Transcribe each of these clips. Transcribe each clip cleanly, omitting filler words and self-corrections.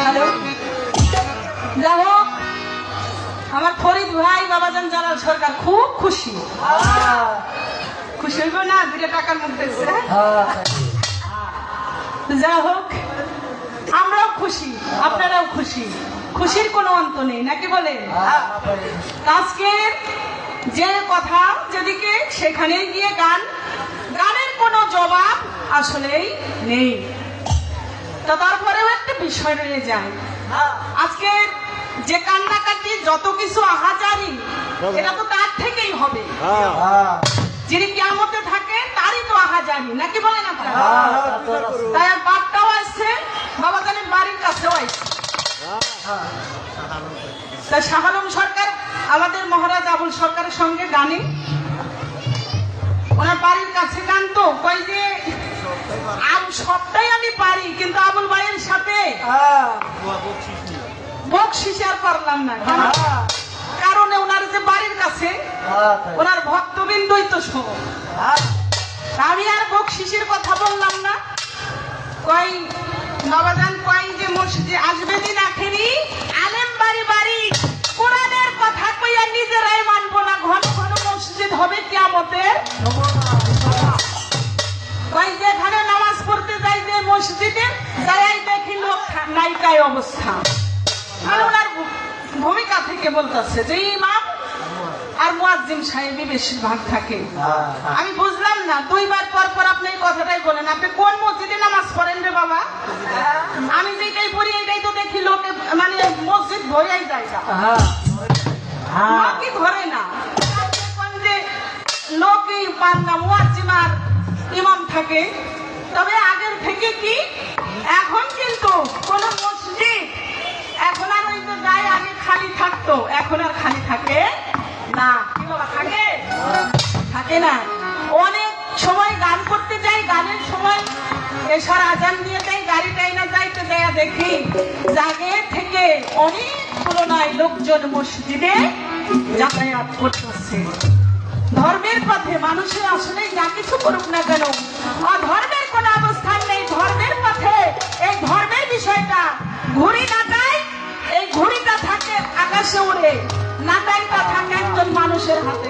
Hello, যাই হোক আমার ফরিদ ভাই বাবাজান জালাল সরকার খুব খুশি। খুশি হইব না? 2 টাকার মুখ দেখছে। যা হোক আমরাও খুশি, আপনারাও খুশি, খুশির কোনো অন্ত নেই নাকি বলেন? আজকের যে কথা যেদিকে সেখানেই গিয়ে গান, গানের কোনো জবাব আসলেই নেই। তো তারপরেও একটা বিষয় রয়ে যায়, আজকে যে কান্নাকাটি যত কিছু আহাজারি এটা তো তার থেকেই হবে। যিনি কিয়ামতে থাকে তারই তো আহাজারি নাকি বলেন আপনারা? তাই আর বাপটাও আসছে, বাবাজানের বাড়ির কাছেও আসছে। তা শাহ আলম সরকার আমাদের মহারাজ আবুল সরকারের সঙ্গে গানে, ওনার বাড়ির কাছে গান তো কই যে সবটাই আমি পারি, কিন্তু আবুল ভাইয়ের সাথে বকশিস আর পারলাম না। কারণ ওনার যে বাড়ির কাছে ওনার ভক্তবিন্দুই তো সব, আমি আর বকশিসের কথা বললাম না। কই বাবাজান কই যে মসজিদে আসবে দিন আখেরি আলেম বাড়ি বাড়ি কোরআনের কথা কইয়া নিজেরাই মানবো না, ঘন ঘন মসজিদ হবে কিয়ামতে। কই যেখানে নামাজ পড়তে যাই যে মসজিদে যাই দেখি লোক নাইকায় অবস্থা। মানে ওনার ভূমিকা থেকে বলতেছে যে ইমাম আর মুয়াজ্জিম সাহেবই বেশিরভাগ থাকে। আমি বুঝলাম না, 2 বার পর পর আপনি এই কথাটাই বলেন। আপনি কোন মসজিদে নামাজ পড়েন রে বাবা? আমি যেটাই পড়ি এটাই তো দেখি লোকে, মানে মসজিদ ভরেই যায় কি ধরে না, যে লোকই পান না মুয়াজ্জিম আর ইমাম থাকে। তবে আগের থেকে কি এখন কিন্তু কোন মসজিদ এখন আর ওই যে যায় আগে খালি থাকতো, এখন আর খালি থাকে না। কি বাবা থাকে? থাকে না। অনেক সময় গান করতে যাই, গানের সময় এসার আজান দিয়ে দেয়, গাড়িটাই না যাইতে দেয়া দেখি জাগে থেকে অনেক তুলনায় লোকজন মসজিদে যাতায়াত করতেছে। ধর্মের পথে মানুষের আসলে যা কিছু করুক না কেন, ধর্মের কোন অবস্থান নেই। ধর্মের পথে এই ধর্মের বিষয়টা ঘুড়ি নাটায়, এই ঘুড়িটা থাকে আকাশে উড়ে, নাটাইটা থাকে একজন মানুষের হাতে।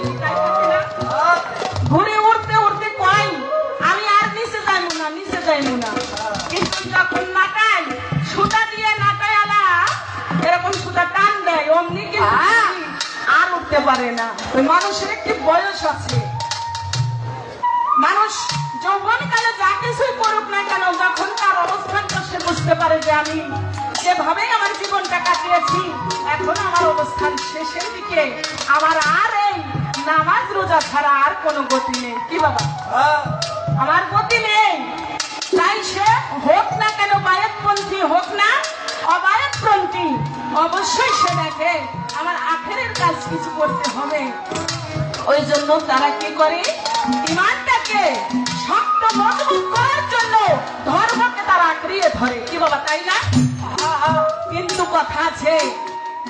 ঘুরে উড়তে উড়তে কয় আমি আর নিচে যাইব না, নিচে যাইব না। কিন্তু যখন নাটাই সুতা দিয়ে নাটাই আলা এরকম সুতা টান দেয়, অমনি কিন্তু আর উঠতে পারে না। ওই মানুষের একটি বয়স আছে। মানুষ যৌবনকালে যা কিছুই করুক না কেন, যখন তার অবস্থানটা সে বুঝতে পারে যে আমি যেভাবে আমার জীবনটা কাটিয়েছি এখন আমার অবস্থান শেষের দিকে, আমার আর এই নামাজ রোজা ছাড়া আর কোনো গতি নেই। কি বাবা? আমার গতি নেই। তাই সে হোক না কেন বায়াতপন্থী, হোক না অবায়াতপন্থী, অবশ্যই সে দেখে আমার আখেরের কাজ কিছু করতে হবে। ওই জন্য তারা কি করে, ইমানটাকে শক্ত মজবুত করার জন্য ধর্মকে তারা আঁকড়িয়ে ধরে। কি বাবা তাই না? কিন্তু কথা আছে,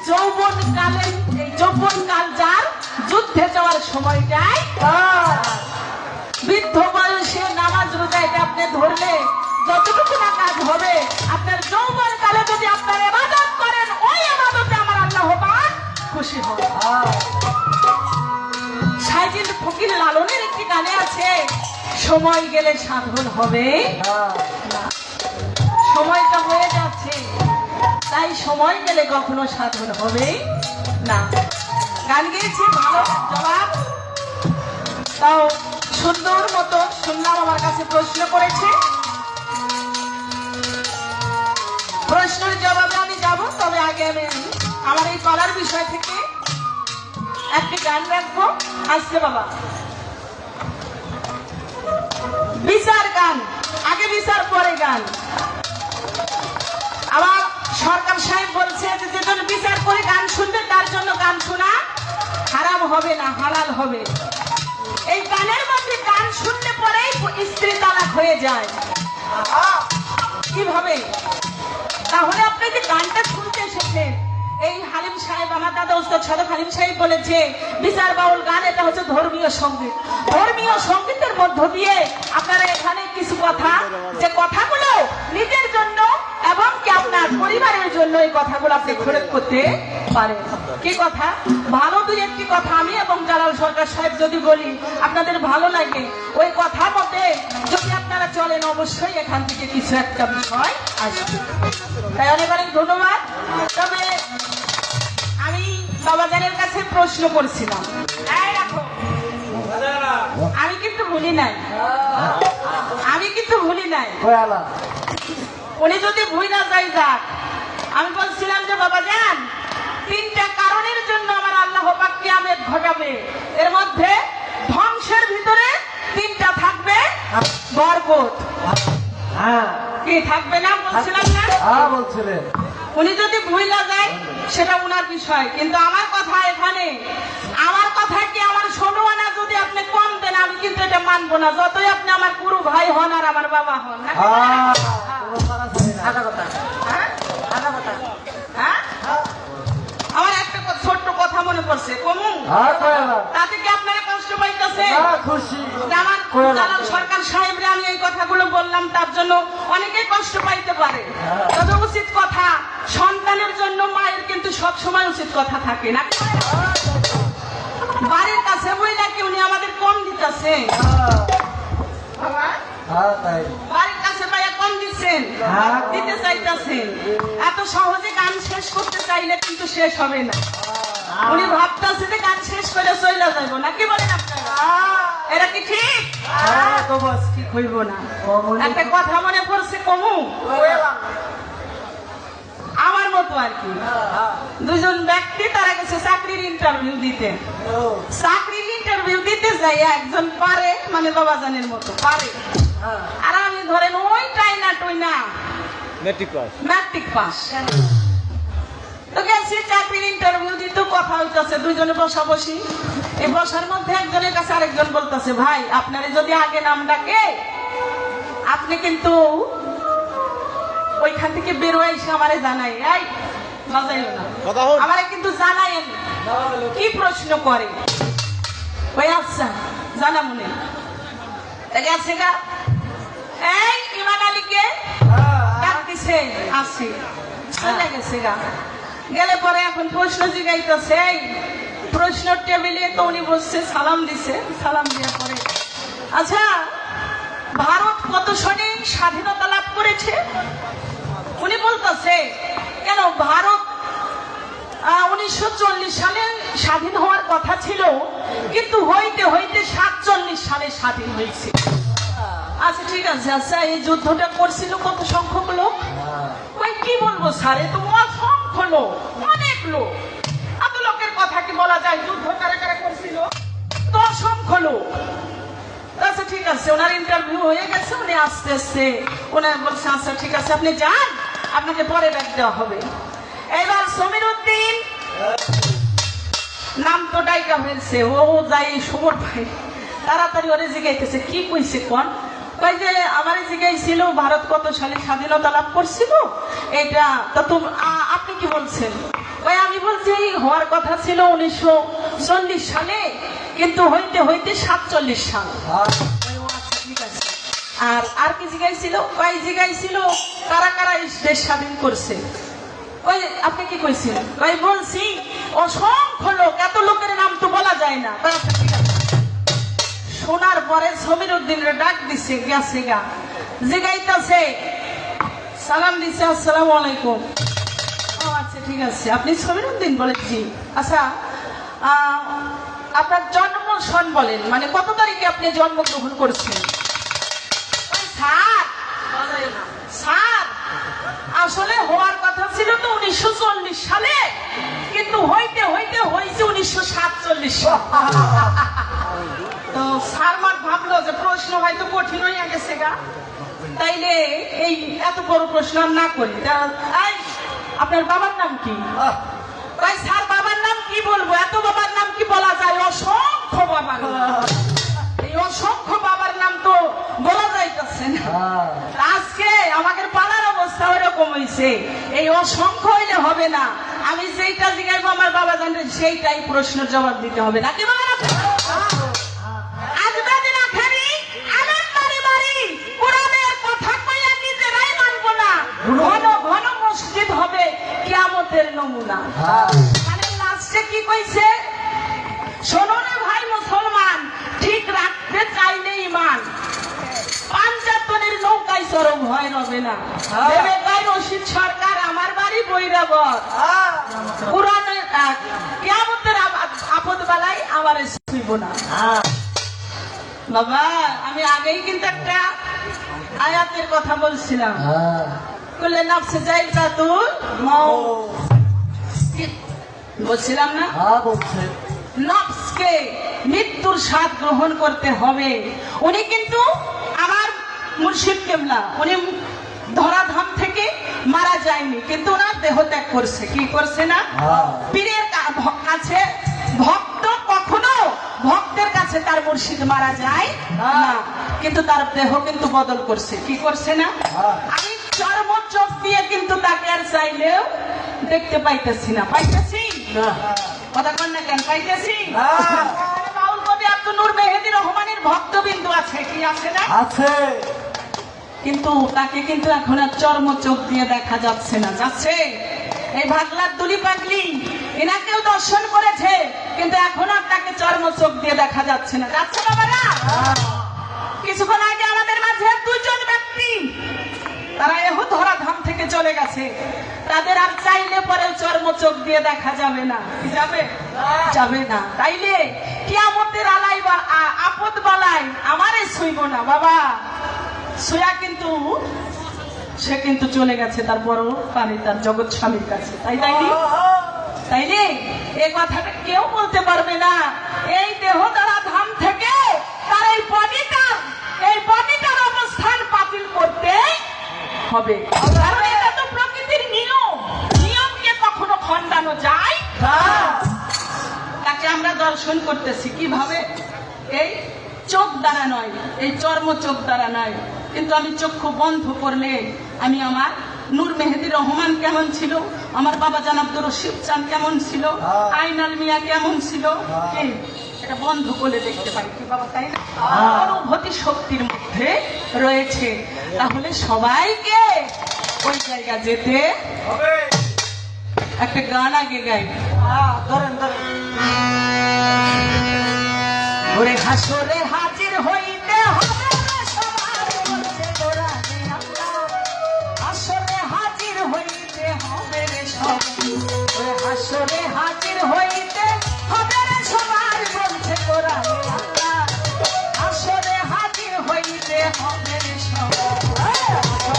যৌবন কালে, এই যৌবন কাল যার যুদ্ধে যাওয়ার সময়টাই, বৃদ্ধ বয়সে নামাজ রোজা এটা আপনি ধরলে যতটুকু না কাজ হবে, আপনার যৌবন কালে যদি আপনার ইবাদত করেন ওই ইবাদতে আমার আল্লাহ পাক খুশি হবে। সাইজিদ ফকির লালনের একটি গানে আছে, সময় গেলে সাধন হবে না। সময়টা হয়ে যাচ্ছে, তাই সময় গেলে কখনো সাধন হবে না। গান গেয়েছে ভালো, জবাব তাও সুন্দর মতো শুনলাম। আমার কাছে প্রশ্ন করেছে, প্রশ্নের জবাবে আমি যাব। তবে আগে আমি আমার এই কলার বিষয় থেকে একটি গান রাখবো। আসছে বাবা বিচার গান, আগে বিচার পরে গান। আবার সরকার সাহেব বলছে যে যেজন বিচার করে গান শুনবে তার জন্য গান শোনা হারাম হবে না, হালাল হবে। এই গানের মধ্যে গান শুনলে পরেই স্ত্রী তালাক হয়ে যায়। কিভাবে? তাহলে আপনি যে গানটা শুনতে এসেছেন, এই হালিম সাহেব, আমার দাদা উস্তাদ সাদক হালিম সাহেব বলেছে বিচার বাউল গান এটা হচ্ছে ধর্মীয় সঙ্গীত। ধর্মীয় সঙ্গীতের মধ্য দিয়ে আপনারা এখানে কিছু কথা, যে কথাগুলো নিজের জন্য এবং কি আপনার আপনার পরিবারের জন্য এই কথাগুলো আপনি খরচ করতে পারেন। কি কথা? ভালো দুই একটি কথা আমি এবং জালাল সরকার সাহেব যদি বলি আপনাদের ভালো লাগে, ওই কথা মতে যদি আপনারা চলেন অবশ্যই এখান থেকে কিছু একটা বিষয় আসবে। তাই অনেক অনেক ধন্যবাদ। তবে আমি বাবাজানের কাছে প্রশ্ন করছিলাম, এই রাখো, আমি কিন্তু ভুলি নাই, আমি কিন্তু ভুলি নাই। উনি যদি ভুল না যায় যাক, আমি বলছিলাম যে বাবাজান তিনটা কারণের জন্য আমার আল্লাহ পাক কিয়ামত ঘটাবে, এর মধ্যে ধ্বংসের ভিতরে তিনটা থাকবে বরকত। কি থাকবে না বলছিলাম না? বলছিলেন। উনি যদি ভুল না যায় সেটা উনার বিষয়, কিন্তু আমার কথা এখানে, আমার কথা কি আমার ষোলো আনা যদি আপনি কম দেন আমি কিন্তু এটা মানবো না, যতই আপনি আমার গুরু ভাই হন আর আমার বাবা হন। আমার একটা ছোট্ট কথা মনে পড়ছে, কমু তাতে কি আপনারা কষ্ট পাইতেছে? আমার জালাল সরকার সাহেবরে আমি এই কথাগুলো বললাম, তার জন্য অনেকেই কষ্ট পাইতে পারে। তবে উচিত কথা সন্তানের জন্য মায়ের কিন্তু সব সময় উচিত কথা থাকে না। বাড়ির কাছে বই নাকি উনি আমাদের কম দিতেছে, বাড়ির কাছে ভাইয়া কম দিচ্ছেন, দিতে চাইতেছেন। এত সহজে গান শেষ করতে চাইলে কিন্তু শেষ হবে না। উনি ভাবতেছে যে গান শেষ করে চলে যাবো, নাকি বলেন আপনারা? এরা কি ঠিক? ঠিক হইব না। একটা কথা মনে পড়ছে, কমু আমার মতো আর কি, দুজন ব্যক্তি তারা গেছে চাকরির ইন্টারভিউ দিতে। চাকরির ইন্টারভিউ দিতে যাই একজন পারে, মানে বাবাজানের মতো পারে, আর আমি ধরেন ওই টাইনা টইনা ম্যাট্রিক পাস। তো গেছি চাকরির ইন্টারভিউ দিতে, কথা হইতেছে, দুইজনে বসাবসি। এই বসার মধ্যে একজনের কাছে আরেকজন বলতেছে, ভাই আপনারে যদি আগে নাম ডাকে আপনি কিন্তু ওইখান থেকে বেরোয় এসে আমারে জানাই, এই বাজাইও না, আমারে কিন্তু জানাইন কি প্রশ্ন করে। ওই আচ্ছা জানা মনে গেছে গা, এই ইমান আলীকে ডাকতেছে, আসি চলে গেছে গা। গেলে পরে এখন প্রশ্ন জিগাইতেছে, এই প্রশ্ন টেবিলে তো উনি বসছে, সালাম দিছে, সালাম দেওয়ার পরে আচ্ছা ভারত কত সনে স্বাধীনতা লাভ করেছে? উনি বলতেছে, কেন ভারত 1940 সালে স্বাধীন হওয়ার কথা ছিল, কিন্তু হইতে হইতে 47 সালে স্বাধীন হয়েছে। আচ্ছা ঠিক আছে, আচ্ছা এই যুদ্ধটা করছিল কত সংখ্যক লোক? ওই কি বলবো স্যার, এ তো অসংখ্য লোক, অনেক লোক। এত লোকের কথা কি বলা যায়? যুদ্ধ কারা কারা করছিল? তো অসংখ্য লোক। আচ্ছা ঠিক আছে, ওনার ইন্টারভিউ হয়ে গেছে, উনি আস্তে আস্তে ওনার বলছে আচ্ছা ঠিক আছে আপনি যান, আপনাকে পরে ডাক দেওয়া হবে। এবার সমীর উদ্দিন নাম তো ডাইকা হয়েছে, ও যাই সুমন ভাই তাড়াতাড়ি ওরে জিগাইতেছে, কি কইছে কোন? কই যে আমারে জিগাইছিল ভারত কত সালে স্বাধীনতা লাভ করছিল, এটা তো আপনি কি বলছেন? কই আমি বলছি হওয়ার কথা ছিল 1940 সালে, কিন্তু হইতে হইতে 47 সাল। ঠিক আছে, আর কি জিগাইছিল? কই জিগাইছিল কারা কারা দেশ স্বাধীন করছে। ওই আপনি কি কইছেন? কই বলছি অসংখ্য লোক, এত লোকের নাম তো বলা যায় না। ঠিক আছে, শোনার পরে সমীর উদ্দিনের ডাক দিছে, গেছে গা, জিগাইতেছে, সালাম দিছে, আসসালামু আলাইকুম। ও আচ্ছা ঠিক আছে, আপনি সমীর উদ্দিন বলেন? জি। আচ্ছা আপনার জন্ম সন বলেন, মানে কত তারিখে আপনি জন্মগ্রহণ করছেন? স্যার স্যার আসলে হওয়ার কথা ছিল তো 1940 সালে, কিন্তু হইতে হইতে হয়েছে 1947 সাল। তো স্যার মার ভাবলো যে প্রশ্ন হয়তো কঠিন হয়ে গেছে গা, তাইলে এই এত বড় প্রশ্ন আর না করি। আপনার বাবার নাম কি? তাই স্যার বাবার নাম কি বলবো, এত বাবার নাম কি বলা যায়? অসংখ্য বাবার, এই অসংখ্য বাবার নাম তো বলা যাইতেছে না। আজকে আমাদের পাড়ার অবস্থা ওইরকম হয়েছে, এই অসংখ্য হইলে হবে না, আমি যেইটা জিগাইবো আমার বাবা জানবে সেইটাই প্রশ্নের জবাব দিতে হবে, নাকি বলেন? ঘন ঘন মসজিদ মসজিদ হবে কিয়ামতের নমুনা। মানে লাস্টে কি কইছে, শোনো রে ভাই মুসলমান, ঠিক রাখতে চাইলে ইমান, পাঞ্জাতনের নৌকায় চড়ো ভয় রবে না। ভেবে গাই রশিদ সরকার, আমার বাড়ি বৈরাবর, পুরানো কিয়ামতের আপদ বেলায় আমার শুইব না। বাবা আমি আগেই কিন্তু একটা আয়াতের কথা বলছিলাম, বললে নাফসে যাই কাতুল বলছিলাম না, নফসকে মৃত্যুর স্বাদ গ্রহণ করতে হবে। উনি কিন্তু আমার মুর্শিদ কেবলা, উনি ধরাধাম থেকে মারা যায়নি, কিন্তু ওনার দেহ ত্যাগ করছে। কি করছে না, পীরের কাছে ভক্ত কখনো ভক্তের কাছে তার মুর্শিদ মারা যায় না, কিন্তু তার দেহ কিন্তু বদল করছে। কি করছে না, আমি চর্ম চোখ দিয়ে কিন্তু তাকে আর চাইলেও দেখতে পাইতেছি না। পাইতেছি কথা কন না কেন, পাইতেছি। বাউল কবি আব্দুল নূর মেহেদী রহমানের ভক্তবিন্দু আছে, কি আছে না, আছে, কিন্তু তাকে কিন্তু এখন আর চর্ম চোখ দিয়ে দেখা যাচ্ছে না। যাচ্ছে এই ভাগলার দুলি পাগলি, এনাকেও দর্শন করেছে, কিন্তু এখন আর তাকে চর্ম চোখ দিয়ে দেখা যাচ্ছে না। যাচ্ছে বাবারা, কিছুক্ষণ আগে আমাদের মাঝে দুজন ব্যক্তি, তারা এহ ধরাধাম থেকে চলে গেছে, তাদের আর চাইলে পরেও চর্ম চোখ দিয়ে দেখা যাবে না। কি যাবে, যাবে না। তাইলে কিয়ামতের আলাই বা আপদ বালাই আমারে ছুঁইব না বাবা। ছুঁয়া কিন্তু সে কিন্তু চলে গেছে তারপরও পানি তার জগৎ স্বামীর কাছে। তাইলে এই কথাটা কেউ বলতে পারবে না। এই দেহ দ্বারা ধাম থেকে তার এই বডিটার অবস্থান বাতিল করতে হবে, কারণ এটা তো প্রকৃতির নিয়ম, নিয়মকে কখনো খণ্ডানো যায় না। তাকে আমরা দর্শন করতেছি কিভাবে, এই চোখ দ্বারা নয়, এই চর্ম চোখ দ্বারা নয়, কিন্তু আমি চক্ষু বন্ধ করলে আমি আমার নূর মেহেদী রহমান কেমন ছিল, আমার বাবা জান আব্দুর রশিদ চান কেমন ছিল, আইনাল মিয়া কেমন ছিল, কি এটা বন্ধ করে দেখতে পারি। কি বাবা, তাই না? অনুভূতি শক্তির মধ্যে রয়েছে। তাহলে সবাইকে ওই জায়গা যেতে হবে। একটা গান আগে গাই, ধরেন ধরেন, ওরে হাসরে হাজির হইতে হবে, হাসরে হাজির হইতে হবে রে সবাই, হাসরে হাজির হইতে হবে রে সবাই বলছে কোরআনে আল্লাহ, হাসরে হাজির হইতে হবে রে সবাই, হাসরে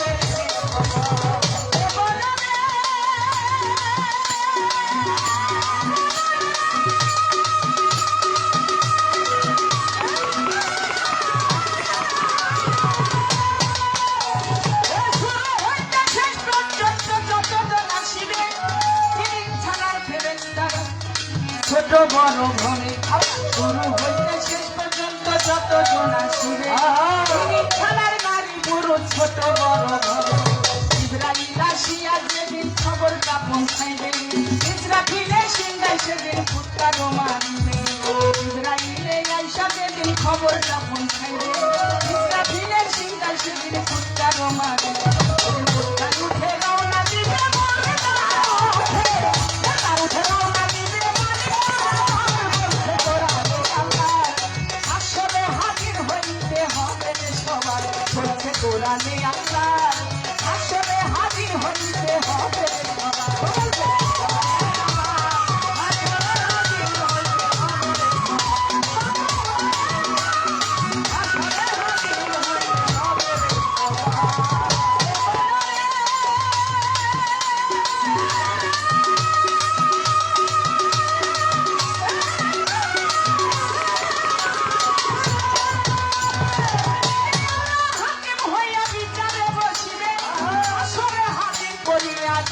হাজির হইতে ছোট বড় ঘরে শুরু হইতে শেষ পর্যন্ত যতজন আসিবে, খেলার নারী পুরুষ ছোট বড় ঘরে, ইসরাইল আসিয়া যেদিন খবরটা পৌঁছাইবে, ইসরাফিলে সিংহায় সেদিন ফুৎকার মারিবে, ইসরাইলে আইসা যেদিন খবরটা পৌঁছাইবে, ইসরাফিলে সিংহায় সেদিন ফুৎকার মারিবে, ফুৎকার উঠে রওনা দিবে, উঠে রওনা দিবে, কোরআনে আল্লাহ, আসলে হাজির হইতে হবে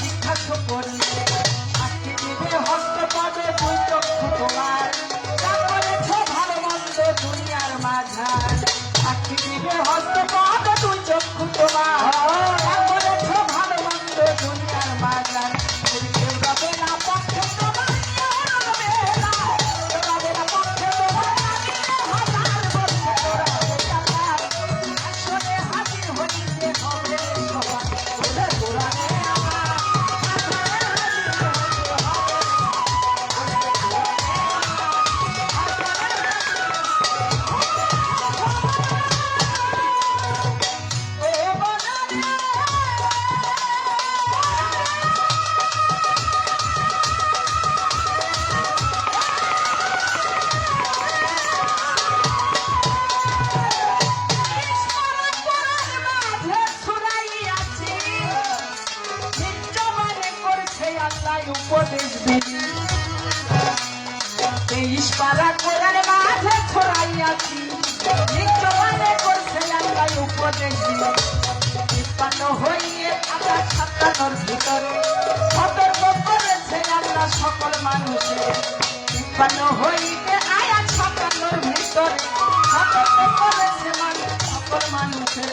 জিজ্ঞাসা করলে আজকে দিবে হস্ত পদে দুই চক্ষু তোমার, যা করেছ ভালো মন্দ দুনিয়ার মাঝার, আজকে দিবে হস্ত পদে দুই চক্ষু তোমার, যা করেছ ভালো আল্লাহ উপদেশ দিলি 23 পারা কোরআন মাঝে ছড়াইয়াছি নিত্যবানে করছে আল্লাহ উপদেশ দিলি 53 হইয়ে আল্লাহ 57 ভিতরে সতর্ক করেছে আল্লাহ সকল মানুষের 53 হইতে আয়াত 57 ভিতরে সতর্ক করেছে সকল মানুষের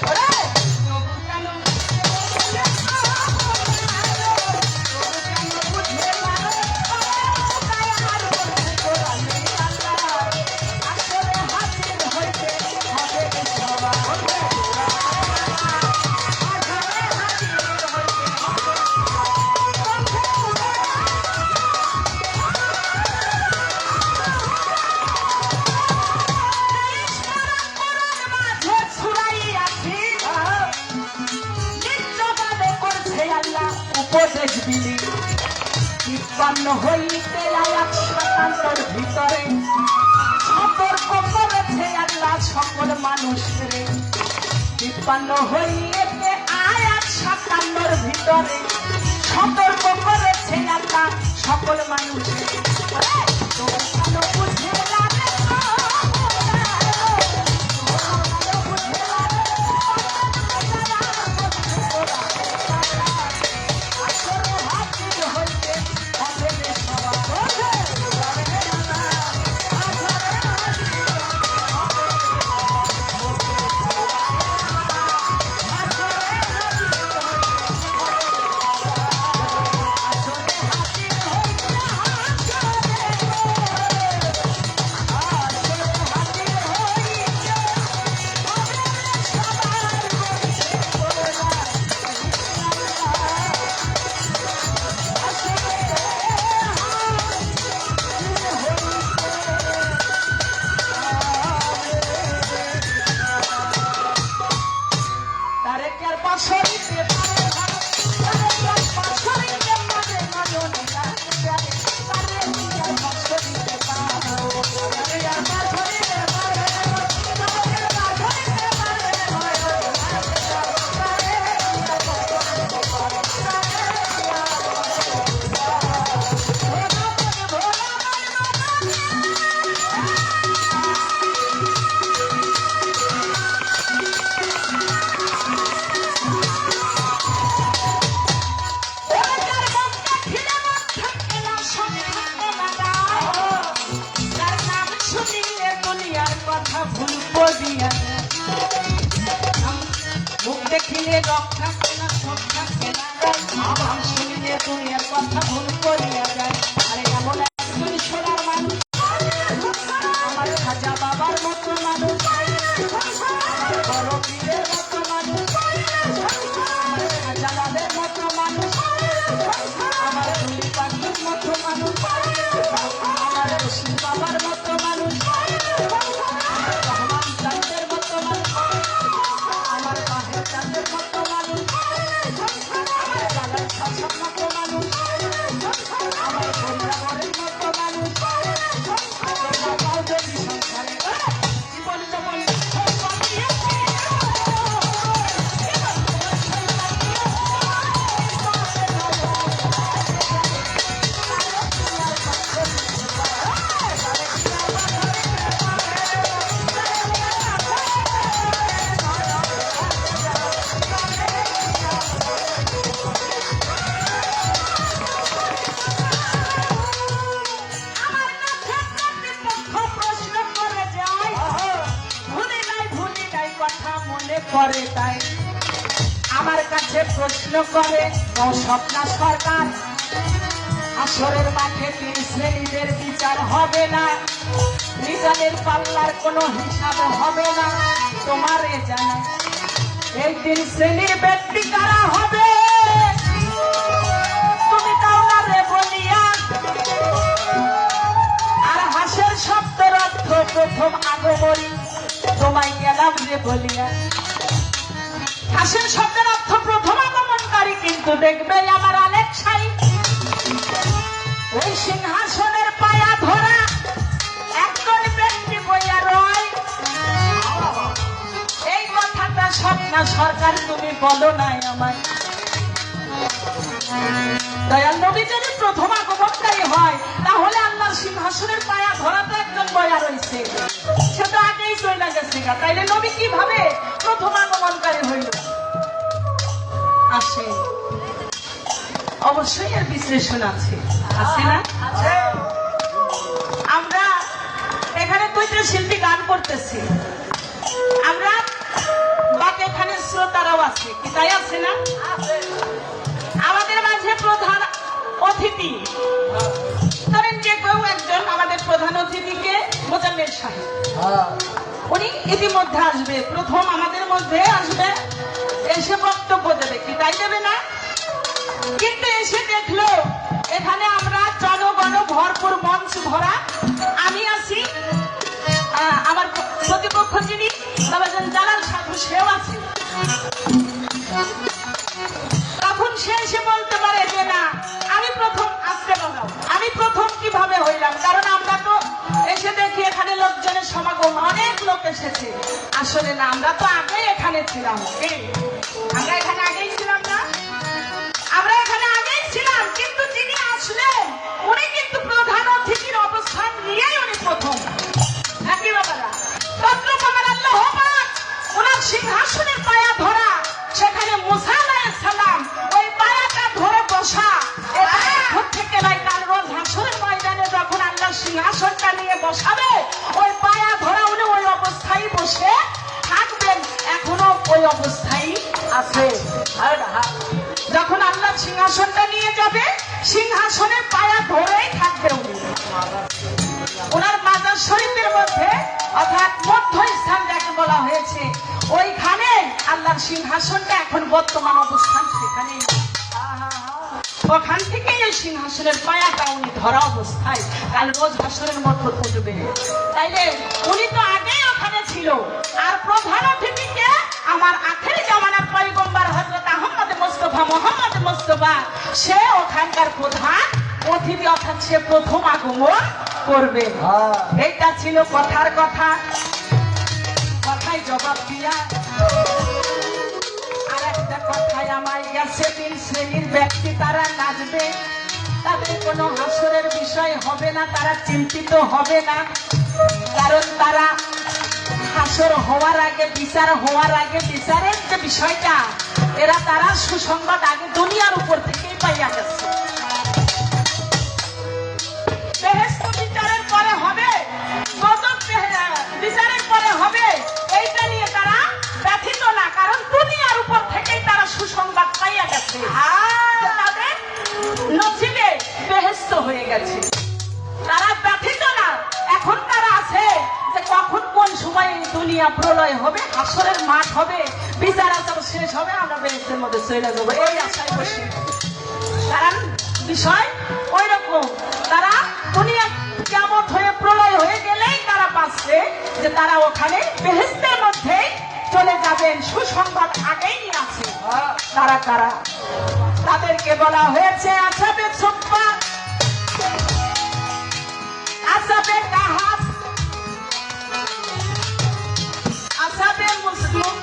উপদেশ দিলি 53 হইতে আয়াত 57 ভিতরে সতর্ক করেছে আল্লাহ সকল মানুষের 53 হইতে আয়াত 57 ভিতরে সতর্ক করেছে আল্লাহ সকল মানুষের মুখ দেখিলে রক্ষা কেনা সক্ষা কেনা যায় নাম শুনিলে দুনিয়ার কথা ভুল করিয়া যায় আরে এমন একজন সোনার মানুষ আমার খাজা বাবার মতো মানুষ আমার বড় পীরের মতো মানুষ আমার খাজা লালের মতো মানুষ আমার দুলি পাখির মতো মানুষ আমার রশিদ বাবার মতো মানুষ রহমান চাঁদের মতো মানুষ আমার বাহের চাঁদের মতো মানুষ আমার কালার শাসক মতো মানুষ আমার বন্যাবরের মতো মানুষ যদি সংসারে জীবন যেমন করে তাই আমার কাছে প্রশ্ন করে স্বপ্না সরকার আসরের মাঠে 3 শ্রেণীদের বিচার হবে না মিজানের পাল্লার কোনো হিসাব হবে না তোমারে জানা এই 3 শ্রেণীর ব্যক্তি কারা হবে তুমি তাও না রে বলিয়া আর হাসের শব্দের অর্থ প্রথম আগমনী তোমায় গেলাম রে বলিয়া হাসের শব্দের অর্থ প্রথম আগমনকারী কিন্তু দেখবে আমার আলেকশাই ওই সিংহাসনের পায়া ধরা একজন ব্যক্তি বইয়া রয় এই কথাটা স্বপ্না সরকার তুমি বলো নাই আমায় দয়াল নবী যদি প্রথম আগমনকারী হয়, তাহলে আল্লাহর সিংহাসনের পায়া ধরা তো একজন বয়া রয়েছে, সে তো আগেই চলে গেছে। তাইলে নবী কিভাবে প্রথম আগমনকারী হইল? আসে অবশ্যই এর বিশ্লেষণ আছে, আছে না? আমরা এখানে দুইটা শিল্পী গান করতেছি, আমরা বাট এখানে শ্রোতারাও আছে, কি তাই আছে না? আমাদের মাঝে প্রধান অতিথি, ধরেন যে কেউ একজন আমাদের প্রধান অতিথিকে মোজাম্মেল সাহেব, উনি ইতিমধ্যে আসবে, প্রথম আমাদের মধ্যে আসবে, এসে বক্তব্য দেবে, কি তাই দেবে না? কিন্তু এসে দেখলো এখানে আমরা জনগণ ভরপুর, মঞ্চ ভরা, আমি আছি, আমার প্রতিপক্ষ যিনি বাবাজান জালাল সাধু সেও আছে, তখন সে এসে বলতে পারে যে না আমি প্রথম, আসতে বাজাও, আমি প্রথম কিভাবে হইলাম? কারণ আমরা তো এসে দেখি এখানে লোকজনের সমাগম, অনেক লোক এসেছে। আসলে না, আমরা তো আগেই এখানে ছিলাম, আমরা এখানে আগেই ছিলাম না, আমরা এখানে আগেই ছিলাম, কিন্তু যিনি আসলেন উনি কিন্তু প্রধান অতিথির অবস্থান নিয়েই উনি প্রথম। একই বাবারা তদ্রুপ আমার আল্লাহ পাক ওনার সিংহাসনের পায়া ধরা, সেখানে মুসা আলাইহিস সালাম ওই পায়াটা ধরে বসা, এটা থেকে নাই, কাল রোজ হাসরের ময়দানে যখন আল্লাহ সিংহাসনটা নিয়ে বসাবে, ওই পায়া ধরা উনি ওই অবস্থায় বসে থাকবেন, এখনো ওই অবস্থায় আছে। যখন আল্লাহ সিংহাসনটা নিয়ে যাবে, সিংহাসনের পায়া ধরেই থাকবে উনি। ওনার মাজার শরীফের মধ্যে, অর্থাৎ মধ্যস্থান যাকে বলা হয়েছে, ওইখানে আল্লাহর সিংহাসনটা এখন বর্তমান অবস্থান, সেখানে ওখান থেকে এই সিংহাসনের পায়াটা উনি ধরা অবস্থায় কাল রোজ হাসরের মধ্যে উঠবে। তাইলে উনি তো আগেই ওখানে ছিল। আর প্রধান অতিথিকে আমার আখেরি জামানার পয়গম্বর হযরত আহমদ মুস্তাফা, মোহাম্মদ মুস্তাফা, সে ওখানকার প্রধান অতিথি, অর্থাৎ সে প্রথম আগমন করবে। এইটা ছিল কথার কথা, কথায় জবাব দিয়া আর একটা কথায় আমায় গেছে, তিন শ্রেণীর ব্যক্তি তারা নাচবে, তাদের কোনো হাসরের বিষয় হবে না, তারা চিন্তিত হবে না, কারণ তারা হাসর হওয়ার আগে, বিচার হওয়ার আগে, বিচারের যে বিষয়টা এরা তারা সুসংবাদ আগে দুনিয়ার উপর থেকেই পাইয়া গেছে। বেহেশত বিচারের পরে হবে, গজব বিচারের পরে হবে, এইটা নিয়ে তারা ব্যথিত না, কারণ দুনিয়ার উপর থেকেই তারা সুসংবাদ পাইয়া গেছে, তাদের নসিবে বেহেশত হয়ে গেছে, তারা ব্যথিত না। এখন তারা আছে যে কখন কোন সময় দুনিয়া প্রলয় হবে, হাসরের মাঠ হবে, বিচার আচার শেষ হবে, আমরা বেহেশতের মধ্যে চলে যাবো, এই আশায় বসে। কারণ বিষয় ওই রকম, তারা দুনিয়া কিয়ামত হয়ে প্রলয় হয়ে গেলেই তারা বাঁচছে, যে তারা ওখানে বেহেশতের মধ্যেই চলে যাবেন, সুসংবাদ আগেই নিয়ে আছে। তারা কারা? তাদেরকে বলা হয়েছে আসাবে সুফা, আসাবে কাহাফ, আসাবে মুসলিম,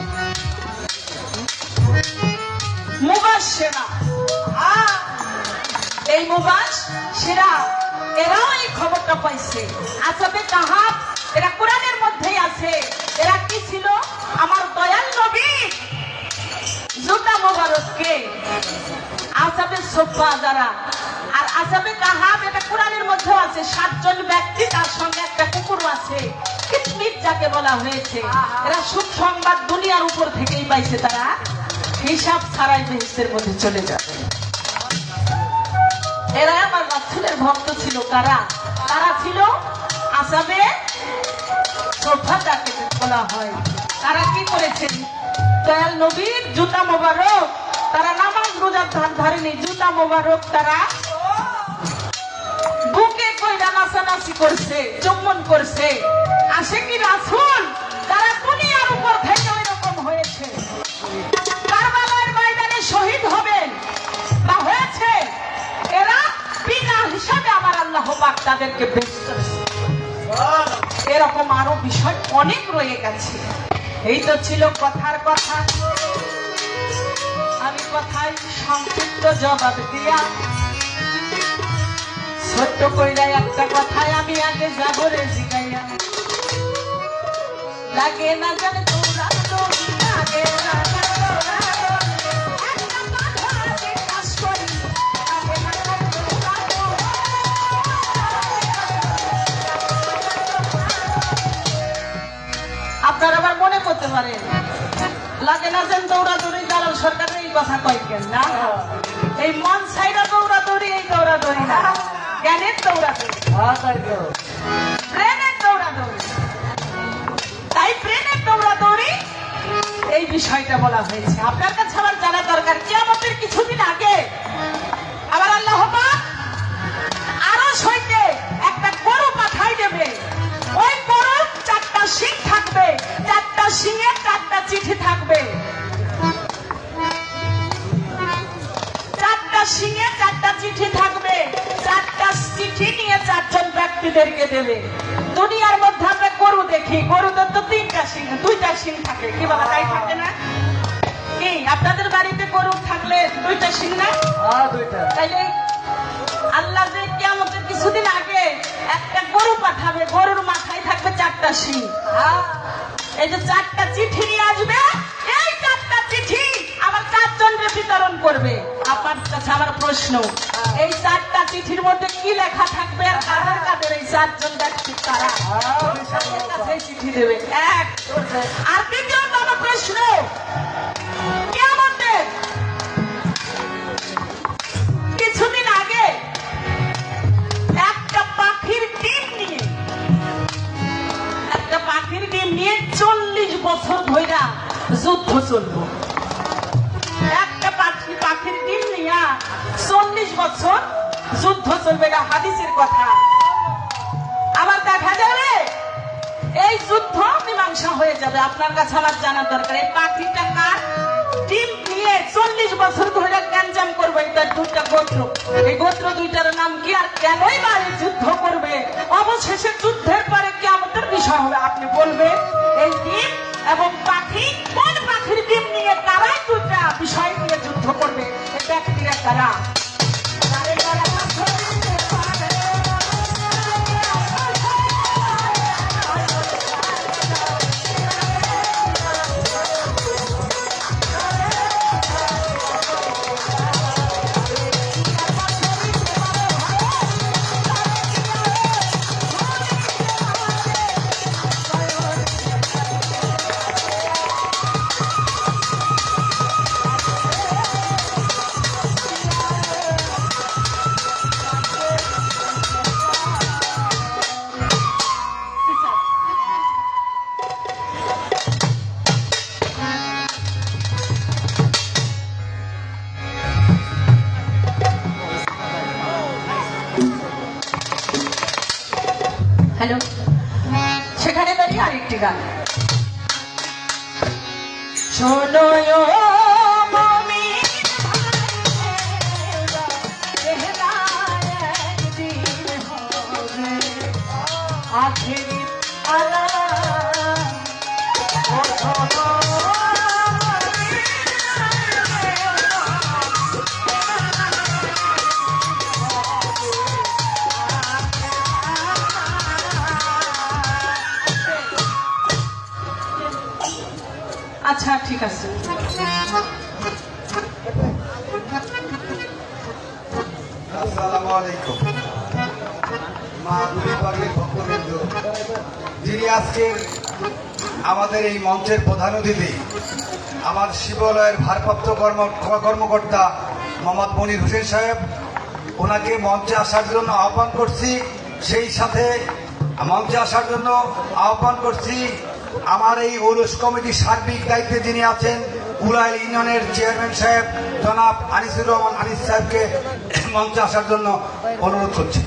মুবাশশিরা। এই মুবাশশিরা এরাও এই খবরটা পাইছে। আসাবে কাহাফ এরা কোরআনের মধ্যেই আছে। এরা কি ছিল? আমার দয়াল নবী জুতা মোবারককে আসাবে সুফা যারা, আর আসাবে কাহাফ এটা কোরআনের মধ্যে আছে, 7 জন ব্যক্তি, তার সঙ্গে একটা কুকুর আছে, কিতমিত যাকে বলা হয়েছে। এরা সুসংবাদ দুনিয়ার উপর থেকেই পাইছে, তারা হিসাব ছাড়াই বেহেশতের মধ্যে চলে যাবে। এরা আমার রাসূলের ভক্ত ছিল। কারা? তারা ছিল আসাবে সুফা যাকে বলা হয়। তারা কি করেছে? দয়াল নবীর জুতা মোবারক, তারা নামাজ রোজার ধার ধারেনি, জুতা মোবারক তারা বুকে কইরা নাচানাচি করছে, চুম্বন করছে। আশিকি রাসূল তারা দুনিয়ার উপর থেকে ওই রকম হয়েছে, কারবালার ময়দানে শহীদ হবেন বা হয়েছে। এরা বিনা হিসাবে আমার আল্লাহ পাক তাদেরকে বেশ করেছে। এরকম আরো বিষয় অনেক রয়ে গেছে। এই তো ছিল কথার কথা। আমি কথায় সংক্ষিপ্ত জবাব দিয়া সত্য কইরা একটা কথায় আমি আগে যাবো রে জিগাইয়া, লাগে না জানে তোরা তো লাগে না জানে তোরা একটা কথা জিজ্ঞাস করি, লাগে না জানে তোরা তো। আপনারা আবার মনে করতে পারেন লাগে না যেন দৌড়াদৌড়ি দালাল সরকারের এই কথা কয় কেন না, এই মন ছাইরা দৌড়াদৌড়ি, এই দৌড়াদৌড়ি না, জ্ঞানের দৌড়াদৌড়ি, প্রেমের দৌড়াদৌড়ি। তাই প্রেমের দৌড়াদৌড়ি এই বিষয়টা বলা হয়েছে। আপনার কাছে আবার জানা দরকার কিয়ামতের কিছুদিন আগে আবার আল্লাহ পাক আরশ হইতে একটা গরু পাঠাই দেবে। ওই গরুর 4টা শিং থাকবে, 4টা শিঙে 4টা চিঠি থাকবে, 4টা শিঙে 4টা চিঠি থাকবে। 4টা চিঠি নিয়ে 4জন ব্যক্তিদেরকে দেবে। দুনিয়ার মধ্যে আমরা গরু দেখি, গরুদের তো 3টা শিং, 2টা শিং থাকে, কি বাবা তাই থাকে না? কি আপনাদের বাড়িতে গরু থাকলে 2টা শিং না? তাইলে আল্লাহ যে কিয়ামতের কিছুদিন আগে একটা গরু পাঠাবে, গরুর মাথায় থাকবে 4টা শিং। এই যে 4টা চিঠি নিয়ে আসবে, এই 4টা চিঠি আবার 4জনকে বিতরণ করবে। আপনার কাছে আমার প্রশ্ন, এই 4টা চিঠির মধ্যে কি লেখা থাকবে আর কাদের কাদের এই 4জন ব্যক্তি তারা কাছে চিঠি দেবে? এক। আর দ্বিতীয়ত আমার প্রশ্ন, কিয়ামতের কিছুদিন আগে একটা পাখির ডিম নিয়ে, একটা পাখির ডিম নিয়ে 40 বছর ধইরা যুদ্ধ চলবো। একটা পাখির ডিম নিয়ে 40 বছর যুদ্ধ চলবে, এটা হাদিসের কথা। আবার দেখা যাবে এই যুদ্ধ মীমাংসা হয়ে যাবে। আপনার কাছে আমার জানা দরকার এই পাখিটা কার? ডিম নিয়ে 40 বছর ধরে গ্যাঞ্জাম করবে, তার 2টা গোত্র। এই গোত্র 2টার নাম কি আর কেনই বা যুদ্ধ করবে? অবশেষে যুদ্ধের পরে কিয়ামতের বিষয় হবে। আপনি বলবেন এই ডিম এবং পাখি, কোন পাখির ডিম নিয়ে তারাই 2টা বিষয় নিয়ে যুদ্ধ করবে? এই ব্যক্তিরা কারা? হ্যালো, সেখানে দাঁড়িয়ে আরেকটি গান শোনো আখেরি আলা আচ্ছা ঠিক আছে। আসসালামু আলাইকুম। মা দুর্গার ভক্তবৃন্দ, যিনি আজকে আমাদের এই মঞ্চের প্রধান অতিথি, আমার শিবালয়ের ভারপ্রাপ্ত কর্মকর্তা মোহাম্মদ মনির হোসেন সাহেব, ওনাকে মঞ্চে আসার জন্য আহ্বান করছি। সেই সাথে মঞ্চে আসার জন্য আহ্বান করছি আমার এই ওরস কমিটির সার্বিক দায়িত্বে যিনি আছেন উলাইল ইউনিয়নের চেয়ারম্যান সাহেব জনাব আনিসুর রহমান আনিস সাহেবকে মঞ্চে আসার জন্য অনুরোধ করছি।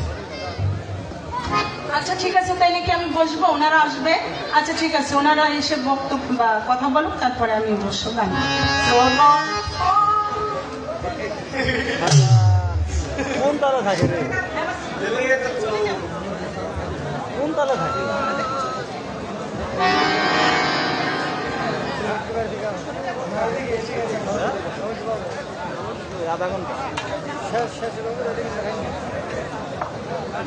আচ্ছা ঠিক আছে, তাইলে কি আমি বসবো? ওনারা আসবে? আচ্ছা ঠিক আছে, ওনারা এসে বক্তব্য বা কথা বলুক, তারপরে আমি বসবো। গান কোন তালা থাকে রে? কোন তালা থাকে? আধা ঘন্টা শেষ এখন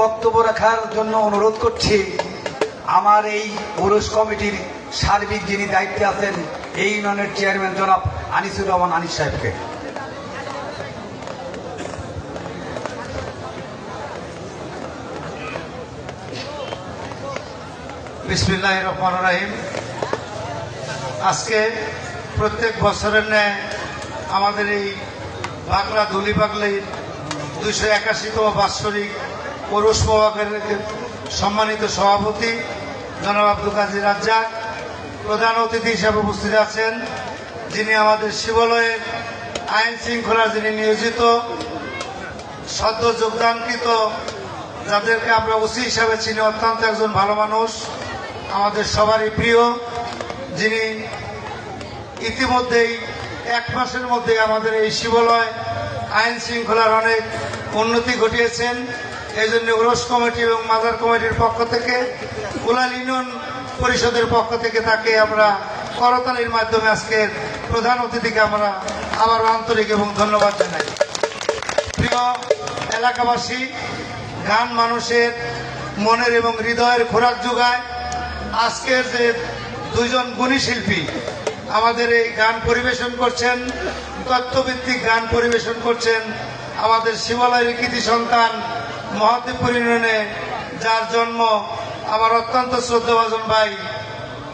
বক্তব্য রাখার জন্য অনুরোধ করছি আমার এই উরুস কমিটির সার্বিক যিনি দায়িত্বে আছেন এই ইউনিয়নের চেয়ারম্যান জনাব আনিসুর রহমান আনিস সাহেবকে। বিসমিল্লাহির রহমানির রহিম। আজকে প্রত্যেক বছরের ন্যায় আমাদের এই বাংলা ধুলি পাগলির 281তম বাৎসরিক পৌরষ মহানগরের সম্মানিত সভাপতি জনাব আব্দুল কাদির রাজ্জাক প্রধান অতিথি হিসেবে উপস্থিত আছেন, যিনি আমাদের শিবালয়ের আইন শৃঙ্খলা যিনি নিয়োজিত সদ্য যোগদানকৃত, যাদেরকে আমরা ওসি হিসাবে চিনি, অত্যন্ত একজন ভালো মানুষ, আমাদের সবারই প্রিয়, যিনি ইতিমধ্যেই 1 মাসের মধ্যে আমাদের এই শিবালয় আইন শৃঙ্খলার অনেক উন্নতি ঘটিয়েছেন। এই জন্য উরস কমিটি এবং মাজার কমিটির পক্ষ থেকে, কুলাল ইউনিয়ন পরিষদের পক্ষ থেকে তাকে আমরা করতালির মাধ্যমে আজকের প্রধান অতিথিকে আমরা আবার আন্তরিক এবং ধন্যবাদ জানাই। প্রিয় এলাকাবাসী, গান মানুষের মনের এবং হৃদয়ের খোরাক যোগায়। আজকের যে 2জন গুণী শিল্পী আমাদের এই গান পরিবেশন করছেন, তত্ত্বভিত্তিক গান পরিবেশন করছেন, আমাদের শিবালয়ের কৃতি সন্তান মহাদেবপুর ইউনিয়নে যার জন্ম আমার অত্যন্ত শ্রদ্ধাভাজন ভাই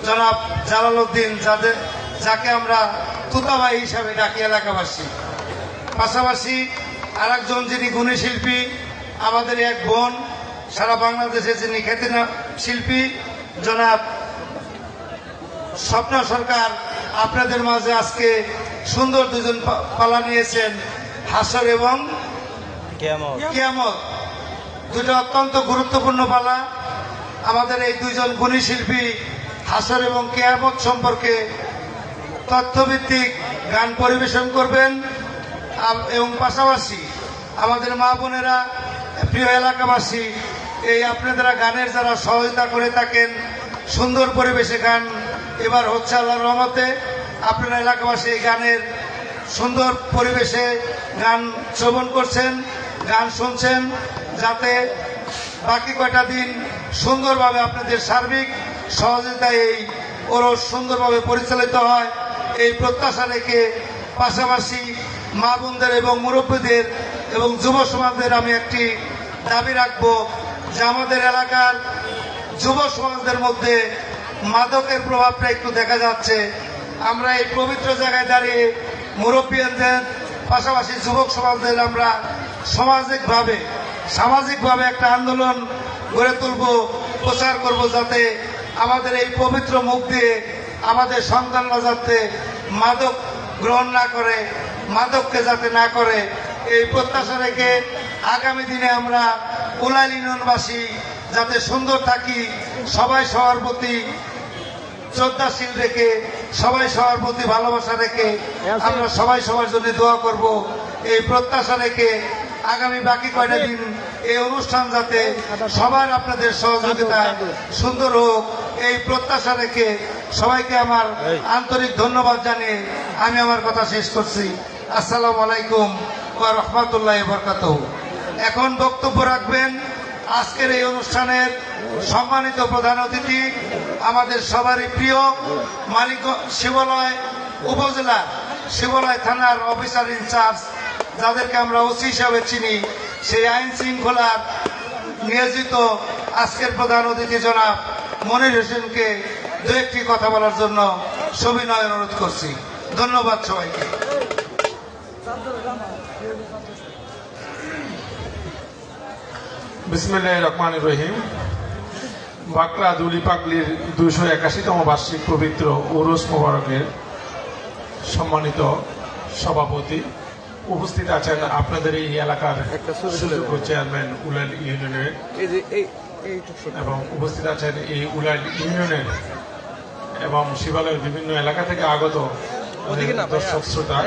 জনাব জালাল উদ্দিন, যাকে আমরা তুতা ভাই হিসাবে ডাকি এলাকাবাসী। পাশাপাশি আরেকজন যিনি গুণী শিল্পী, আমাদের এক বোন, সারা বাংলাদেশে যিনি খ্যাতি শিল্পী জনাব স্বপ্না সরকার, আপনাদের মাঝে আজকে সুন্দর 2জন পালা নিয়েছেন, হাসর এবং কিয়ামত, 2টা অত্যন্ত গুরুত্বপূর্ণ পালা। আমাদের এই 2জন গুণী শিল্পী হাসর এবং কিয়ামত সম্পর্কে তথ্যভিত্তিক গান পরিবেশন করবেন এবং পাশাপাশি আমাদের মা বোনেরা, প্রিয় এলাকাবাসী, এই আপনারা গানের যারা সহযোগিতা করে থাকেন, সুন্দর পরিবেশে গান এবার হচ্ছে আল্লাহর রহমতে। আপনারা এলাকাবাসী এই গানের সুন্দর পরিবেশে গান শ্রবণ করছেন, গান শুনছেন, যাতে বাকি কয়টা দিন সুন্দরভাবে আপনাদের সার্বিক সহযোগিতায় এই ওরস সুন্দরভাবে পরিচালিত হয়, এই প্রত্যাশা রেখে পাশাপাশি মা বোনদের এবং মুরব্বীদের এবং যুব সমাজদের আমি একটি দাবি রাখবো যে আমাদের এলাকার যুব সমাজদের মধ্যে মাদকের প্রভাবটা একটু দেখা যাচ্ছে। আমরা এই পবিত্র জায়গায় দাঁড়িয়ে মুরব্বীদের পাশাপাশি যুবক সমাজদের আমরা সামাজিকভাবে একটা আন্দোলন গড়ে তুলব, প্রচার করব, যাতে আমাদের এই পবিত্র মুখ দিয়ে আমাদের সন্তানরা যাতে মাদক গ্রহণ না করে, মাদককে যাতে না করে, এই প্রত্যাশা রেখে আগামী দিনে আমরা কুলাল ইউনিয়নবাসী যাতে সুন্দর থাকি, সবাই সবার প্রতি শ্রদ্ধাশীল রেখে, সবাই সবার প্রতি ভালোবাসা রেখে আমরা সবাই সবার জন্য দোয়া করব, এই প্রত্যাশা রেখে আগামী বাকি কয়টা দিন এই অনুষ্ঠান যাতে সবার আপনাদের সহযোগিতায় সুন্দর হোক, এই প্রত্যাশা রেখে সবাইকে আমার আন্তরিক ধন্যবাদ জানিয়ে আমি আমার কথা শেষ করছি। আসসালামু আলাইকুম ওয়া রাহমাতুল্লাহি ওয়া বারাকাতুহু। এখন বক্তব্য রাখবেন আজকের এই অনুষ্ঠানের সম্মানিত প্রধান অতিথি, আমাদের সবারই প্রিয় মানিকগঞ্জ শিবালয় উপজেলা শিবালয় থানার অফিসার ইনচার্জ, যাদেরকে আমরা ওসি হিসাবে চিনি, সেই আইন শৃঙ্খলার নিয়োজিত আজকের প্রধান অতিথি জনাব মনির হোসেনকে 2-1টি কথা বলার জন্য সবিনয় অনুরোধ করছি। ধন্যবাদ সবাইকে। বিসমিল্লাহির রহমানির রহিম। বাকলা দুলি পাগলির 281তম বার্ষিক পবিত্র উরুস মোবারকের সম্মানিত সভাপতি, উপস্থিত আছেন আপনাদের এই এলাকার সুযোগ্য চেয়ারম্যান উলাইল ইউনিয়নের, এবং উপস্থিত আছেন এই উলাইল ইউনিয়নের এবং শিবালয়ের বিভিন্ন এলাকা থেকে আগত দর্শক শ্রোতা।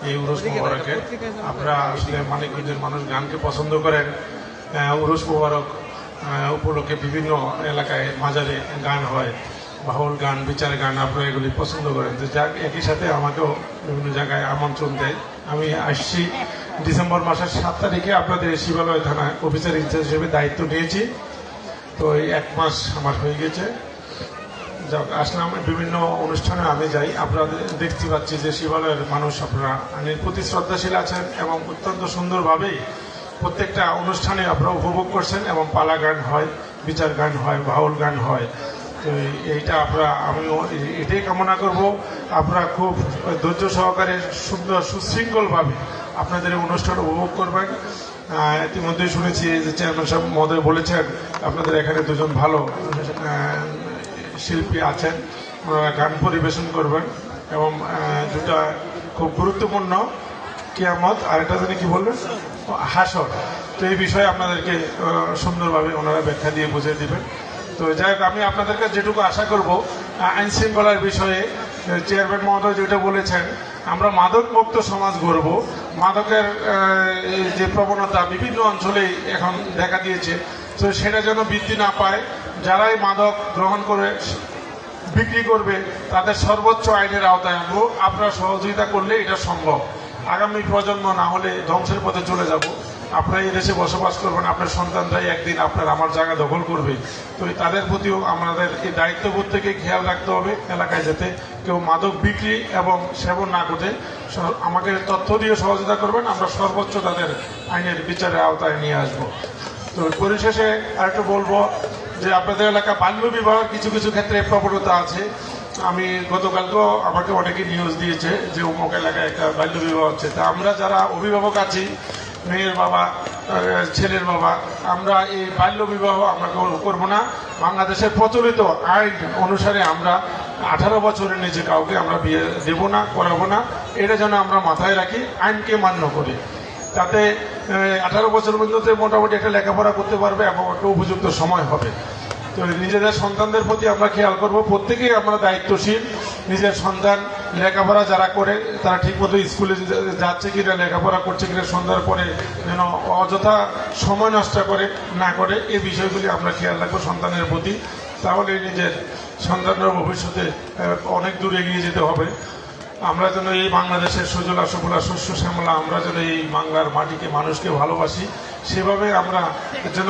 এই উরুস মোবারকে আমরা আসলে মানিকগঞ্জের মানুষ গানকে পছন্দ করেন। উরুস মোবারক উপলক্ষে বিভিন্ন এলাকায় মাজারে গান হয়, বাউল গান, বিচার গান, আপনারা এগুলি পছন্দ করেন। তো যাক, একই সাথে আমাকেও বিভিন্ন জায়গায় আমন্ত্রণ দেয়। আমি আসছি ডিসেম্বর মাসের 7 তারিখে আপনাদের শিবালয় থানায় অফিসার ইনচার্জ হিসেবে দায়িত্ব নিয়েছি। তো এই 1 মাস আমার হয়ে গেছে। যাক, আসলাম, বিভিন্ন অনুষ্ঠানে আমি যাই, আপনারা দেখতে পাচ্ছি যে শিবালয়ের মানুষ আপনারা আইনের প্রতি শ্রদ্ধাশীল আছেন এবং অত্যন্ত সুন্দরভাবেই প্রত্যেকটা অনুষ্ঠানে আপনারা উপভোগ করছেন, এবং পালা গান হয়, বিচার গান হয়, বাউল গান হয়। তো এইটা আমিও এটাই কামনা করব, আপনারা খুব ধৈর্য সহকারে সুন্দর সুশৃঙ্খলভাবে আপনাদের এই অনুষ্ঠান উপভোগ করবেন। ইতিমধ্যেই শুনেছি যে চেয়ারম্যান সাহেব মহোদয় বলেছেন আপনাদের এখানে 2জন ভালো শিল্পী আছেন, ওনারা গান পরিবেশন করবেন, এবং দুটা খুব গুরুত্বপূর্ণ, কিয়ামত আর একটা জানি কি বলবেন, হাসর। তো এই বিষয়ে আপনাদেরকে সুন্দরভাবে ওনারা ব্যাখ্যা দিয়ে বুঝিয়ে দিবেন। তো যাই হোক, আমি আপনাদেরকে যেটুকু আশা করব, আইন শৃঙ্খলার বিষয়ে চেয়ারম্যান মহোদয় যেটা বলেছেন, আমরা মাদক মুক্ত সমাজ গড়ব। মাদকের যে প্রবণতা বিভিন্ন অঞ্চলেই এখন দেখা দিয়েছে, তো সেটা যেন বৃদ্ধি না পায়। যারাই মাদক গ্রহণ করে বিক্রি করবে তাদের সর্বোচ্চ আইনের আওতায় আনবো। আপনারা সহযোগিতা করলে এটা সম্ভব। আগামী প্রজন্ম না হলে ধ্বংসের পথে চলে যাব। আপনারা এই দেশে বসবাস করবেন, আপনার সন্তানরাই একদিন আপনার আমার জায়গা দখল করবে। তো তাদের প্রতিও আমাদের এই দায়িত্ববোধ থেকে খেয়াল রাখতে হবে, এলাকায় যাতে কেউ মাদক বিক্রি এবং সেবন না করে। আমাকে তথ্য দিয়ে সহযোগিতা করবেন, আমরা সর্বোচ্চ তাদের আইনের বিচারের আওতায় নিয়ে আসবো। তো পরিশেষে আরেকটু বলবো যে আপনাদের এলাকা বাল্য বিবাহের কিছু কিছু ক্ষেত্রে প্রবণতা আছে। আমি গতকালকেও আমাকে অনেকে নিউজ দিয়েছে যে অমুক এলাকায় একটা বাল্য বিবাহ হচ্ছে। তা আমরা যারা অভিভাবক আছি, মেয়ের বাবা, ছেলের বাবা, আমরা এই বাল্য বিবাহ আমরা করবো না। বাংলাদেশের প্রচলিত আইন অনুসারে আমরা 18 বছরের নিচে কাউকে আমরা বিয়ে দেবো না, করাবো না। এটা যেন আমরা মাথায় রাখি, আইনকে মান্য করি। তাতে 18 বছর পর্যন্ত মোটামুটি একটা লেখাপড়া করতে পারবে এবং একটা উপযুক্ত সময় হবে। তো নিজেদের সন্তানদের প্রতি আমরা খেয়াল করব, প্রত্যেকেই আমরা দায়িত্বশীল। নিজের সন্তান লেখাপড়া যারা করে তারা ঠিকমতো স্কুলে যাচ্ছে কিনা, লেখাপড়া করছে কিনা, সন্ধ্যার পরে যেন অযথা সময় নষ্ট না করে, এই বিষয়গুলি আমরা খেয়াল রাখবো সন্তানের প্রতি। তাহলে নিজের সন্তানের ভবিষ্যতে অনেক দূর এগিয়ে যেতে হবে। আমরা যেন এই বাংলাদেশের সুজলা সুফলা শস্য শ্যামলা, আমরা যেন এই বাংলার মাটিকে, মানুষকে ভালোবাসি, সেভাবে আমরা যেন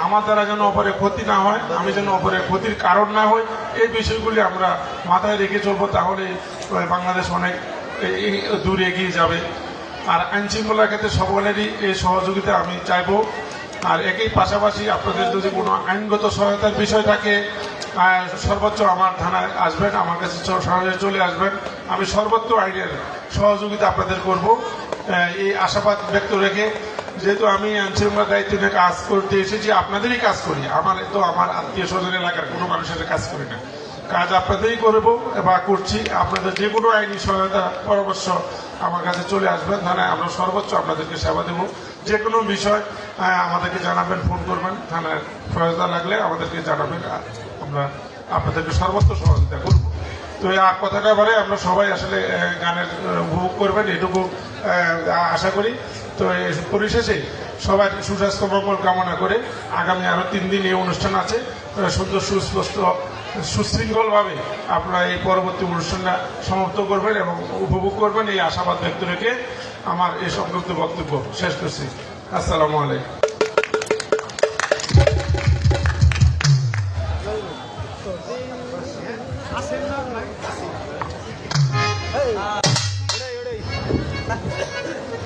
আমার দ্বারা যেন অপরের ক্ষতি না হয়, আমি যেন অপরের ক্ষতির কারণ না হই, এই বিষয়গুলি আমরা মাথায় রেখে চলবো। তাহলে বাংলাদেশ অনেক দূর এগিয়ে যাবে। আর আইন শৃঙ্খলার ক্ষেত্রে সকলেরই এই সহযোগিতা আমি চাইবো। আর একই পাশাপাশি আপনাদের যদি কোনো আইনগত সহায়তার বিষয় থাকে, সর্বোচ্চ আমার থানায় আসবেন, আমার কাছে সরাসরি চলে আসবেন। আমি সর্বোচ্চ আইনের সহযোগিতা আপনাদের করব, এই আশাবাদ ব্যক্ত রেখে, যেহেতু আমি আইনশৃঙ্খলার দায়িত্ব নিয়ে কাজ করতে এসেছি, আপনাদেরই কাজ করি। আমার আত্মীয় স্বজন এলাকার কোনো মানুষের কাজ করি না, কাজ আপনাদেরই করবো বা করছি। আপনাদের যে কোনো আইনি সহায়তা পরামর্শ আমার কাছে চলে আসবেন থানায়, আমরা সর্বোচ্চ আপনাদেরকে সেবা দেবো। যে কোনো বিষয় আমাদেরকে জানাবেন, ফোন করবেন, থানায় সহায়তা লাগলে আমাদেরকে জানাবেন, আমরা আপনাদেরকে সর্বোচ্চ সহযোগিতা করব। তো এই কথাটা বলে আমরা সবাই আসলে গানের উপভোগ করবেন, এটুকু আশা করি। তো পরিশেষে সবার সুস্বাস্থ্য মঙ্গল কামনা করে আগামী আরো 3 দিন এই অনুষ্ঠান আছে, সুন্দর সুস্পষ্ট সুশৃঙ্খলভাবে আপনারা এই পরবর্তী অনুষ্ঠানটা সমাপ্ত করবেন এবং উপভোগ করবেন, এই আশাবাদ ব্যক্ত রেখে আমার এই সংক্ষিপ্ত বক্তব্য শেষ করছি। আসসালামু আলাইকুম।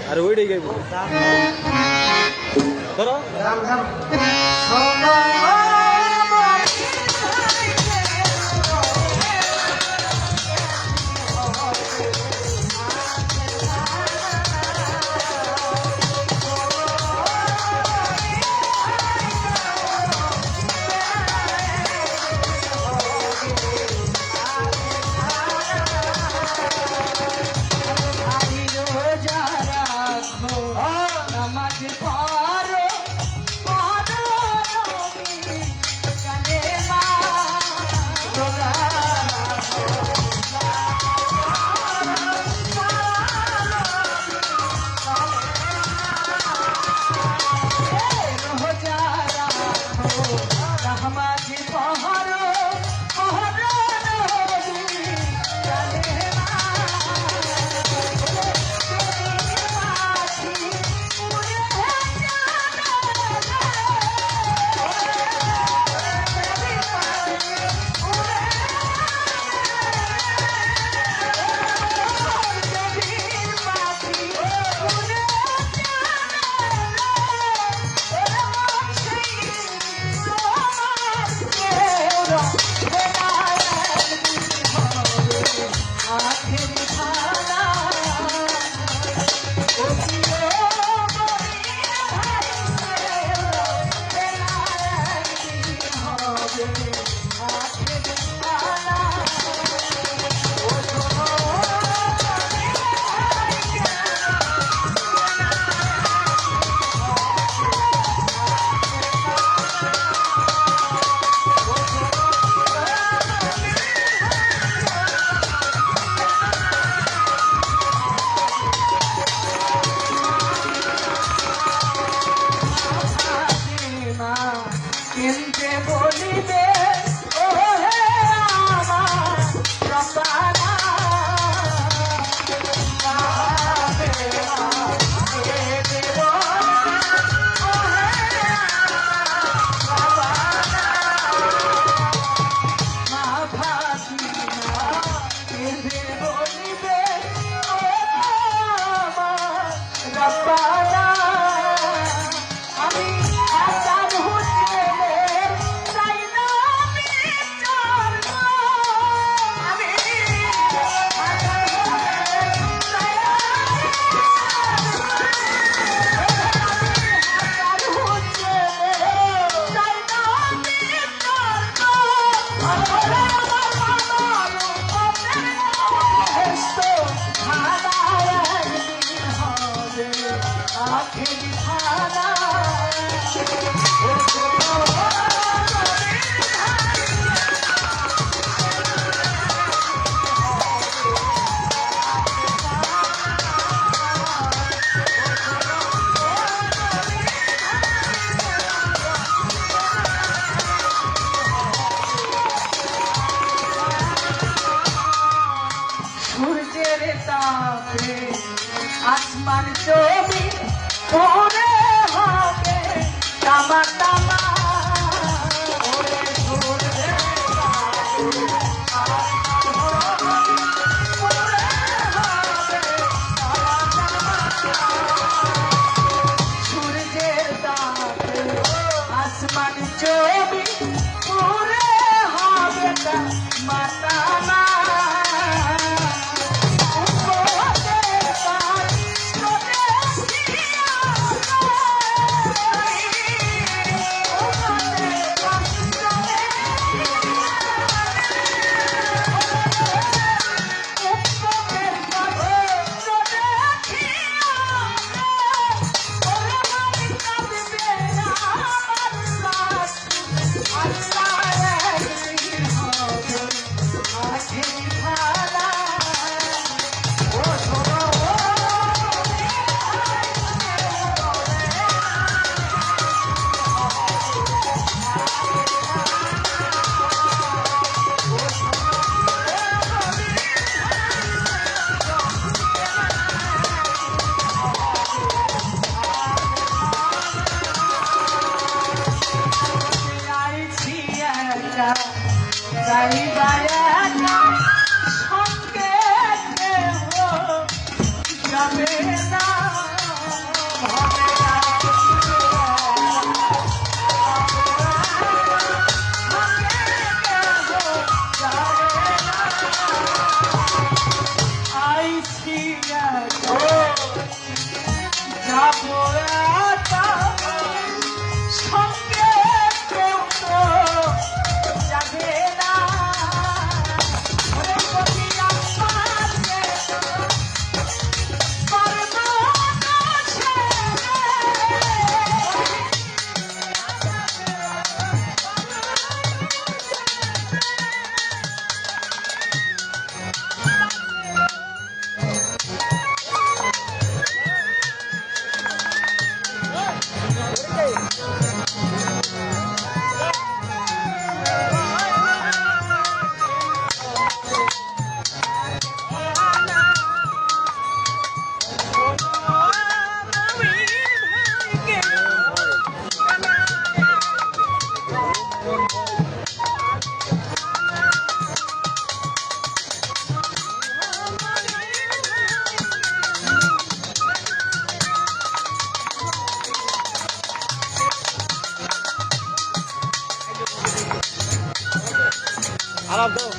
আরে ওইটাই গাইব ধরো মাঝে পহর পহর নদী জানে না পাখি উড়ে কেন্দ্রে বলিবে ও হে আমার রসানা আমি হাজার হোটেলের চাই না আমি চার আমি হাজার হোটেলের চাই না হাজার হোটেলের চাই না আমি আখেরি খানা সূর্যের তাপে আসমান ছবি পরে হবে তামা তামা ওরে সূর্যের তাপে আসমান পরে হবে তামা তামা সূর্যের তাপে আসমান ছবি পরে হবে তামা তামা উপরে পানি আলাপ দাও।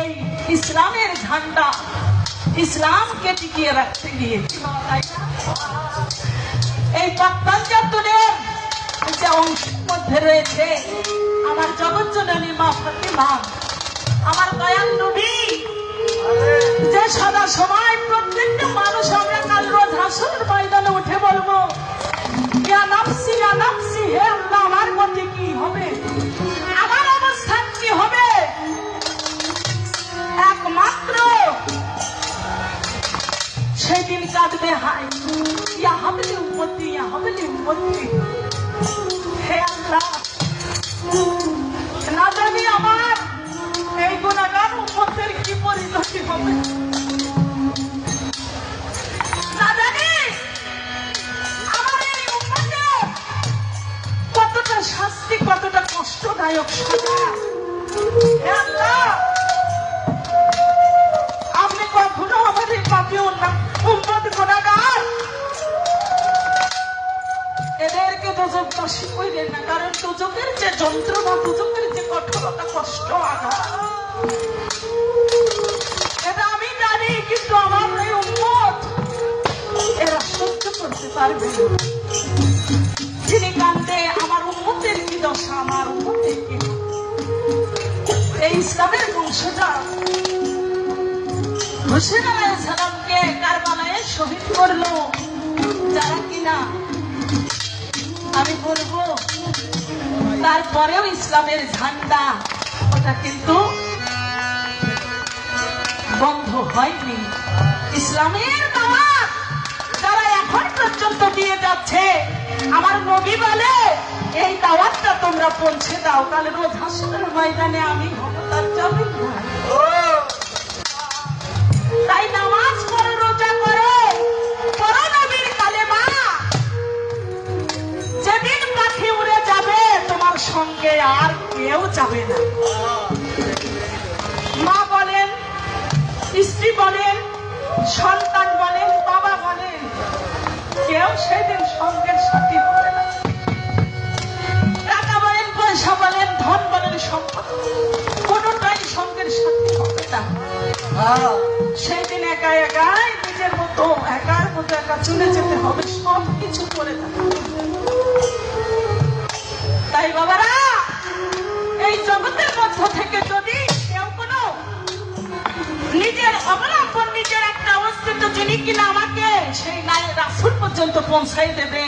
এই ইসলামের ঝান্ডা ইসলামকে টিকিয়ে রাখতে গিয়ে এই পাঞ্জাবের যে অংশের মধ্যে রয়েছে আমার জগৎজননী মা ফাতিমা, আমার দয়াল নবী, যে সদা সময় প্রত্যেকটা মানুষ আমরা কাল রোজ হাসরের ময়দানে উঠে বলবো ইয়া নাফসি হে আল্লাহ, আমার গতি কি হবে, আমার অবস্থান কি হবে। একমাত্র সেদিন কাঁদবে হাই ইয়া হাবলি উম্মতি, ইয়া হাবলি উম্মতি, হে আল্লাহ না জানি আমার এই গুনাহগার উম্মতের কি পরিণতি হবে, না জানি আমার এই উম্মতের কতটা শাস্তি, কতটা কষ্টদায়ক সাজা। হে আল্লাহ, আপনি কখনো আমাদের পাপী উম্মত গুনাহগার এদেরকে দোজখবাসী কইলেন না, কারণ দোজখের যে যন্ত্রণা, দোজখের যে কঠোরতা, কষ্ট, আঘাত, এটা আমি জানি, কিন্তু আমার এই উম্মত এরা সহ্য করতে পারবে না। যিনি কান্দে আমার উম্মতের কি দশা, আমার উম্মতের কি, এই ইসলামের বংশধর হোসেন আলাইহিস সালামকে কারবালায় শহীদ করলো, যারা কিনা আমি বলবো তারপরেও ইসলামের ঝান্ডা ওটা কিন্তু বন্ধ হয়নি। ইসলামের দাওয়াত যারা এখন পর্যন্ত দিয়ে যাচ্ছে যাচ্ছে। আমার নবী বলে এই দাওয়াতটা তোমরা পৌঁছে দাও, কাল রোজ হাসরের ময়দানে আমি হব তার জমিনদার। তাই নামাজ করো, রোজা করো, করো নবীর কালেমা। যেদিন পাখি উড়ে যাবে তোমার সঙ্গে আর কেউ যাবে না। মা বলেন, স্ত্রী বলেন, সন্তান বলেন, বাবা বলেন, কেউ সেদিন সঙ্গের সাথী হবে না। টাকা বলেন, পয়সা বলেন, ধন বলেন, সম্পদ, কোনোটাই সঙ্গের সাথী হবে না। সেই দিন একা একাই নিজের মতো একার মতো একা চলে যেতে হবে, সব কিছু করে থাকতে হবে। তাই বাবারা, এই জগতের মধ্য থেকে যদি কেউ কোনো নিজের অবলম্বন, নিজের একটা অস্তিত্ব যিনি কিনা আমাকে সেই রাসূল পর্যন্ত পৌঁছাই দেবে,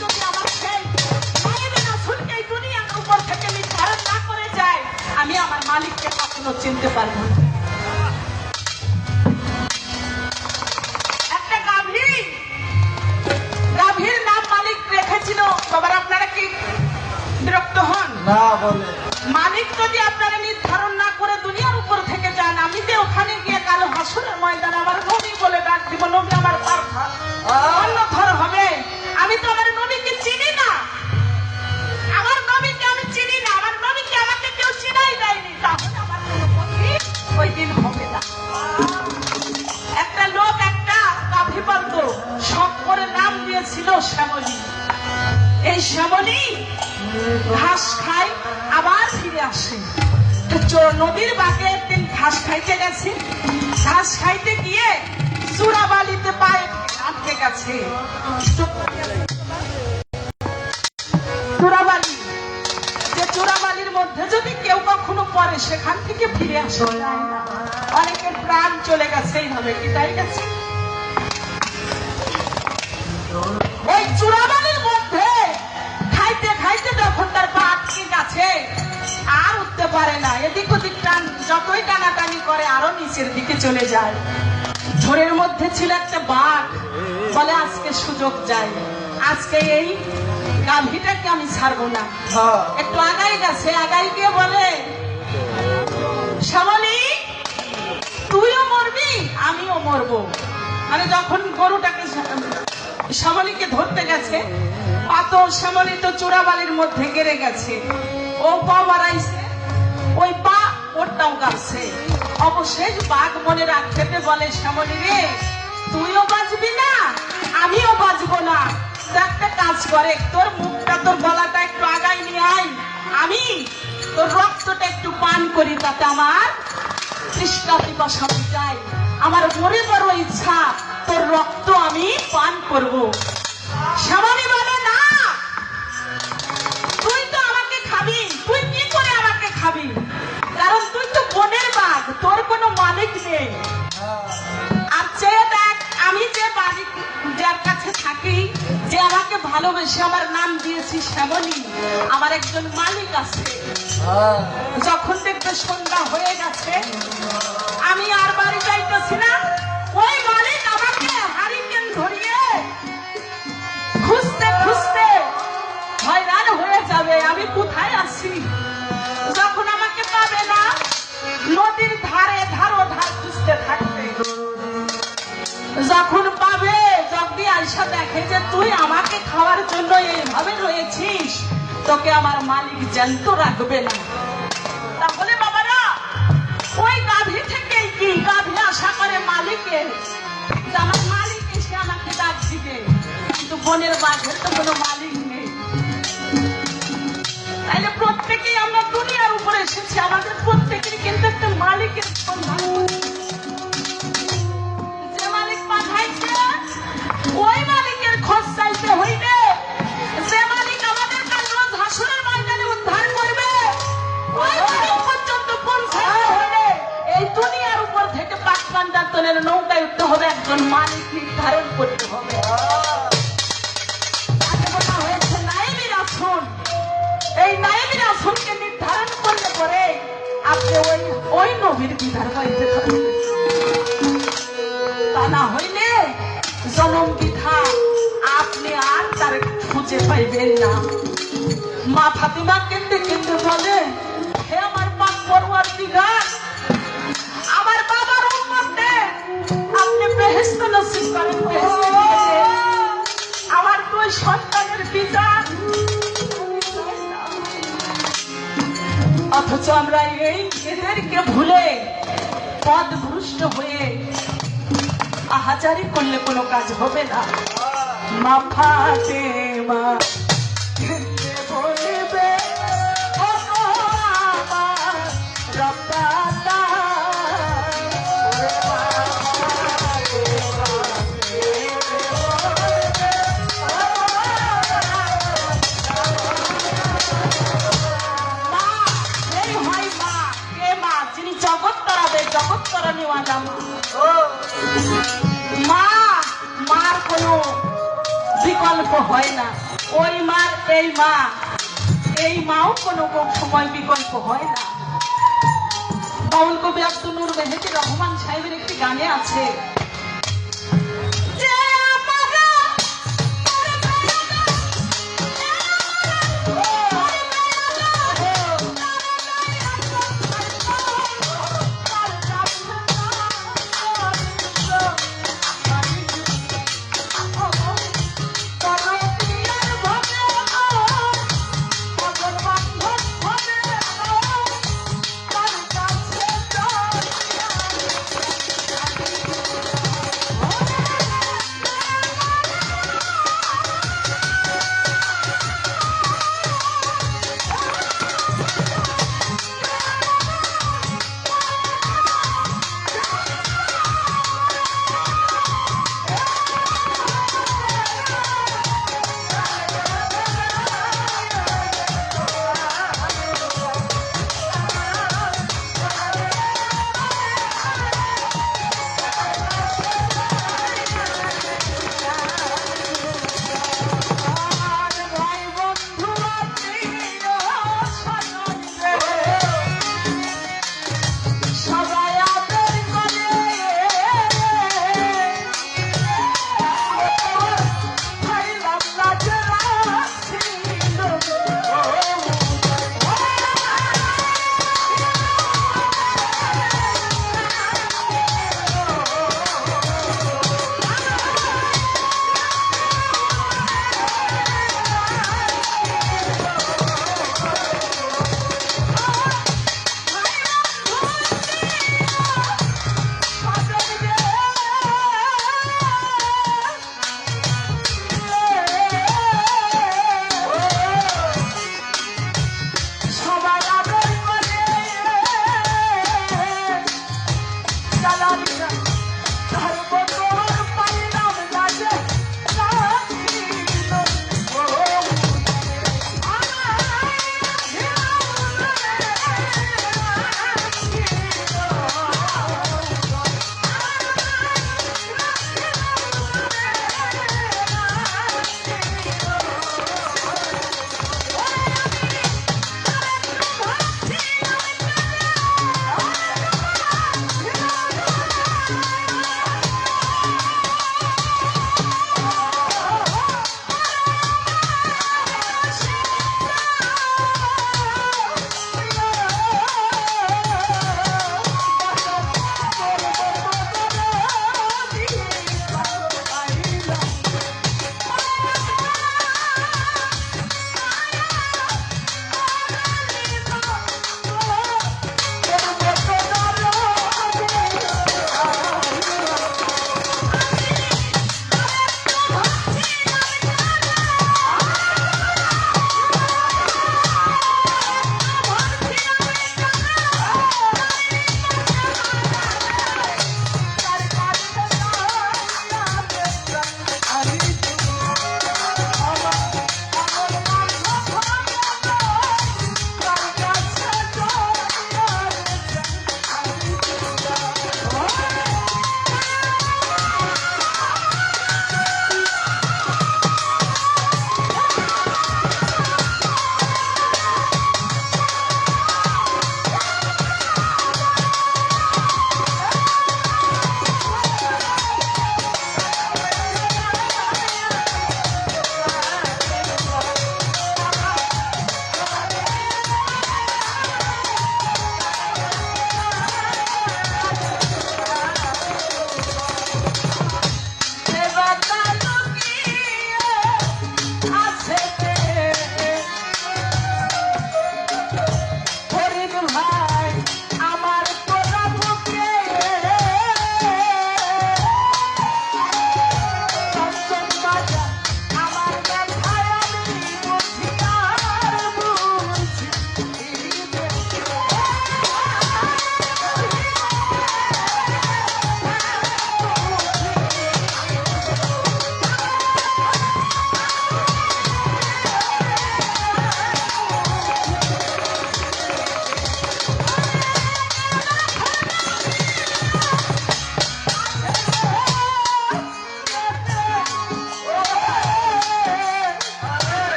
যদি আমার সেই নায়েবে রাসূলকে এই দুনিয়ার উপর থেকে নির্ধারণ না করে যায়, আমি আমার মালিককে কখনো চিনতে পারবো না। একটা গাভীর নাম মালিক রেখেছিল। বাবার, আপনারা কি বিরক্ত হন? না বলে মালিক যদি আপনারা নির্ধারণ না করে দুনিয়ার উপর থেকে যান, আমি যে ওখানে গিয়ে কালো হাসরের ময়দানে আমার নবী বলে ডাক দিব, নবী আমার পার্থা অন্য ধর হবে। আমি তো আমার নবীকে চিনি না, আমার নবীকে আমি চিনি না, আমার নবীকে আমাকে কেউ চিনাই দেয়নি, তাহলে আমার কোনো পথই ওই দিন হবে না। একটা লোক একটা গাভী পালতো, শখ করে নাম দিয়েছিল শ্যামলী। এই শ্যামলী ঘাস খায় আবার ফিরে আসে। নদীর বাঁকে একদিন ঘাস খাইতে গেছে, ঘাস খাইতে গিয়ে চূড়াবালিতে পায়ে আটকে গেছে। চূড়াবালি, যে চূড়াবালির মধ্যে যদি কেউ কখনো পড়ে সেখান থেকে ফিরে আসে যায় না। অনেকের প্রাণ চলে গেছে এইভাবে, কি তাই গেছে? ওই চূড়াবালির মধ্যে খাইতে খাইতে যখন তার পা আটকে গেছে, আর উঠতে পারে না, এদিক ওদিক টান যতই টানাটানি করে আরো নিচের দিকে চলে যায়। ঝোড়ের মধ্যে ছিল একটা বাঘ, বলে আজকে সুযোগ যায়, আজকে এই গাভীটাকে আমি ছাড়বো না। একটু আগাই গেছে, আগাই গিয়ে বলে, শ্যামলী তুইও মরবি আমিও মরবো। মানে যখন গরুটাকে শ্যামলীকে ধরতে গেছে, পাতল শ্যামলী তো চূড়াবালির মধ্যে গেড়ে গেছে, ও পা বাড়াইছে, ওই পা ওরটাও গাছে। অবশেষ বাঘ মনে রাখতে বলে, শ্যামলী রে তুইও বাঁচবি না আমিও বাঁচবো না, তো একটা কাজ করে, তোর মুখটা তোর গলাটা একটু আগাই নিয়ে আয়, আমি তোর রক্তটা একটু পান করি, তাতে আমার তৃষ্ণা পিপাসা মিটাই, আমার মরে বড় ইচ্ছা তোর রক্ত আমি পান করব। শ্যামলী বলে, না তুই তো আমাকে খাবি, তুই কি করে আমাকে খাবি, কারণ তুই তো বনের বাঘ, তোর কোনো মালিক নেই। আর চেয়ে দেখ, আমি যে বাড়ি যার কাছে থাকি, যে আমাকে ভালোবেসে আমার নাম দিয়েছি শ্যামলী, আমার একজন মালিক আছে। যখন দেখবে সন্ধ্যা হয়ে গেছে, আমি আর বাড়ি যাইতেছি না, ওই মালিক আমাকে হারিকেন ধরিয়ে খুঁজতে খুঁজতে হয়রান হয়ে যাবে, আমি কোথায় আছি। যখন আমাকে পাবে না, নদীর ধারে ধার খুঁজতে থাকবে, যখন পাবে, যদি আয়সা দেখে যে তুই আমাকে খাওয়ার জন্য এইভাবে রয়েছিস, তোকে আমার মালিক জ্যান্ত রাখবে না। তাহলে বাবারা, ওই গাভী থেকেই কি গাভী আশা করে মালিকের, যে আমার মালিক এসে আমাকে ডাক দিবে, কিন্তু বনের বাঘের তো কোনো মালিক নেই। তাইলে প্রত্যেকেই আমরা দুনিয়ার উপরে এসেছি, আমাদের প্রত্যেকেরই কিন্তু একটা মালিকের সন্ধান। যে মালিক পাঠাইছে ওই মালিকের খোঁজ চাইতে হইবে, যে মালিক আমাদের কাল রোজ হাসরের ময়দানে উদ্ধার করবে, ওই মালিক পর্যন্ত পৌঁছাতে হলে এই দুনিয়ার উপর থেকে পাটকান্ডার তলের নৌকায় উঠতে হবে, একজন মালিক নির্ধারণ করতে হবে। তাকে বলা হয়েছে নায়েবে রাসূল। এই নায়েবে রাসূলকে নির্ধারণ করলে পরে আপনি ওই নবীর বিধান পাইতে পারবেন, তা না হইলে জনম বিধা আপনি আর তারে খুঁজে পাইবেন না। মা ফাতিমা কেঁদে কেঁদে বলে, হে আমার পাক পরওয়ারদিগার, আমার বাবার উম্মতে আপনি বেহেশত নসিব করেন, বেহেশত দিয়েছেন। আমার দুই সন্তানের পিতা, অথচ আমরা এই এদেরকে ভুলে পথভ্রষ্ট হয়ে আহাজারি করলে কোনো কাজ হবে না। মা ফাতেমা কেঁদে বলবে, ও গো আমার রব্বানা, ওরে মা ফাতেমা কেঁদে বলবে, মা, এই হয় মা, কে মা? যিনি জগৎ তরাবে, জগৎ তরানিওয়ালা মা। মা, মার কোনো বিকল্প হয় না। ওই মার এই মা, এই মাও কোনো সময় বিকল্প হয় না। বাউল কবি আব্দুল নূর মেহেদি রহমান সাহেবের একটি গানে আছে, যে আমারা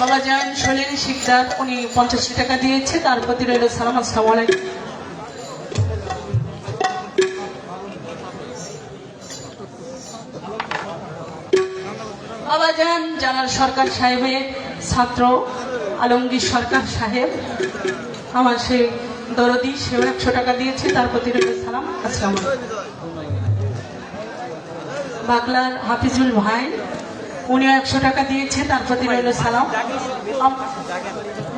বাবাজান সলিল শিকদার উনি 85 টাকা দিয়েছে, তার প্রতি রইল সালাম। আসসালামু আলাইকুম। বাবাজান জালাল সরকার সাহেবের ছাত্র আলমগীর সরকার সাহেব, আমার সেই দরদি, সেও 100 টাকা দিয়েছে, তার প্রতি রইল সালাম। আসসালামু আলাইকুম। বাগলার হাফিজুল ভাই, উনিও 100 টাকা দিয়েছে, তার প্রতি রইল সালাম।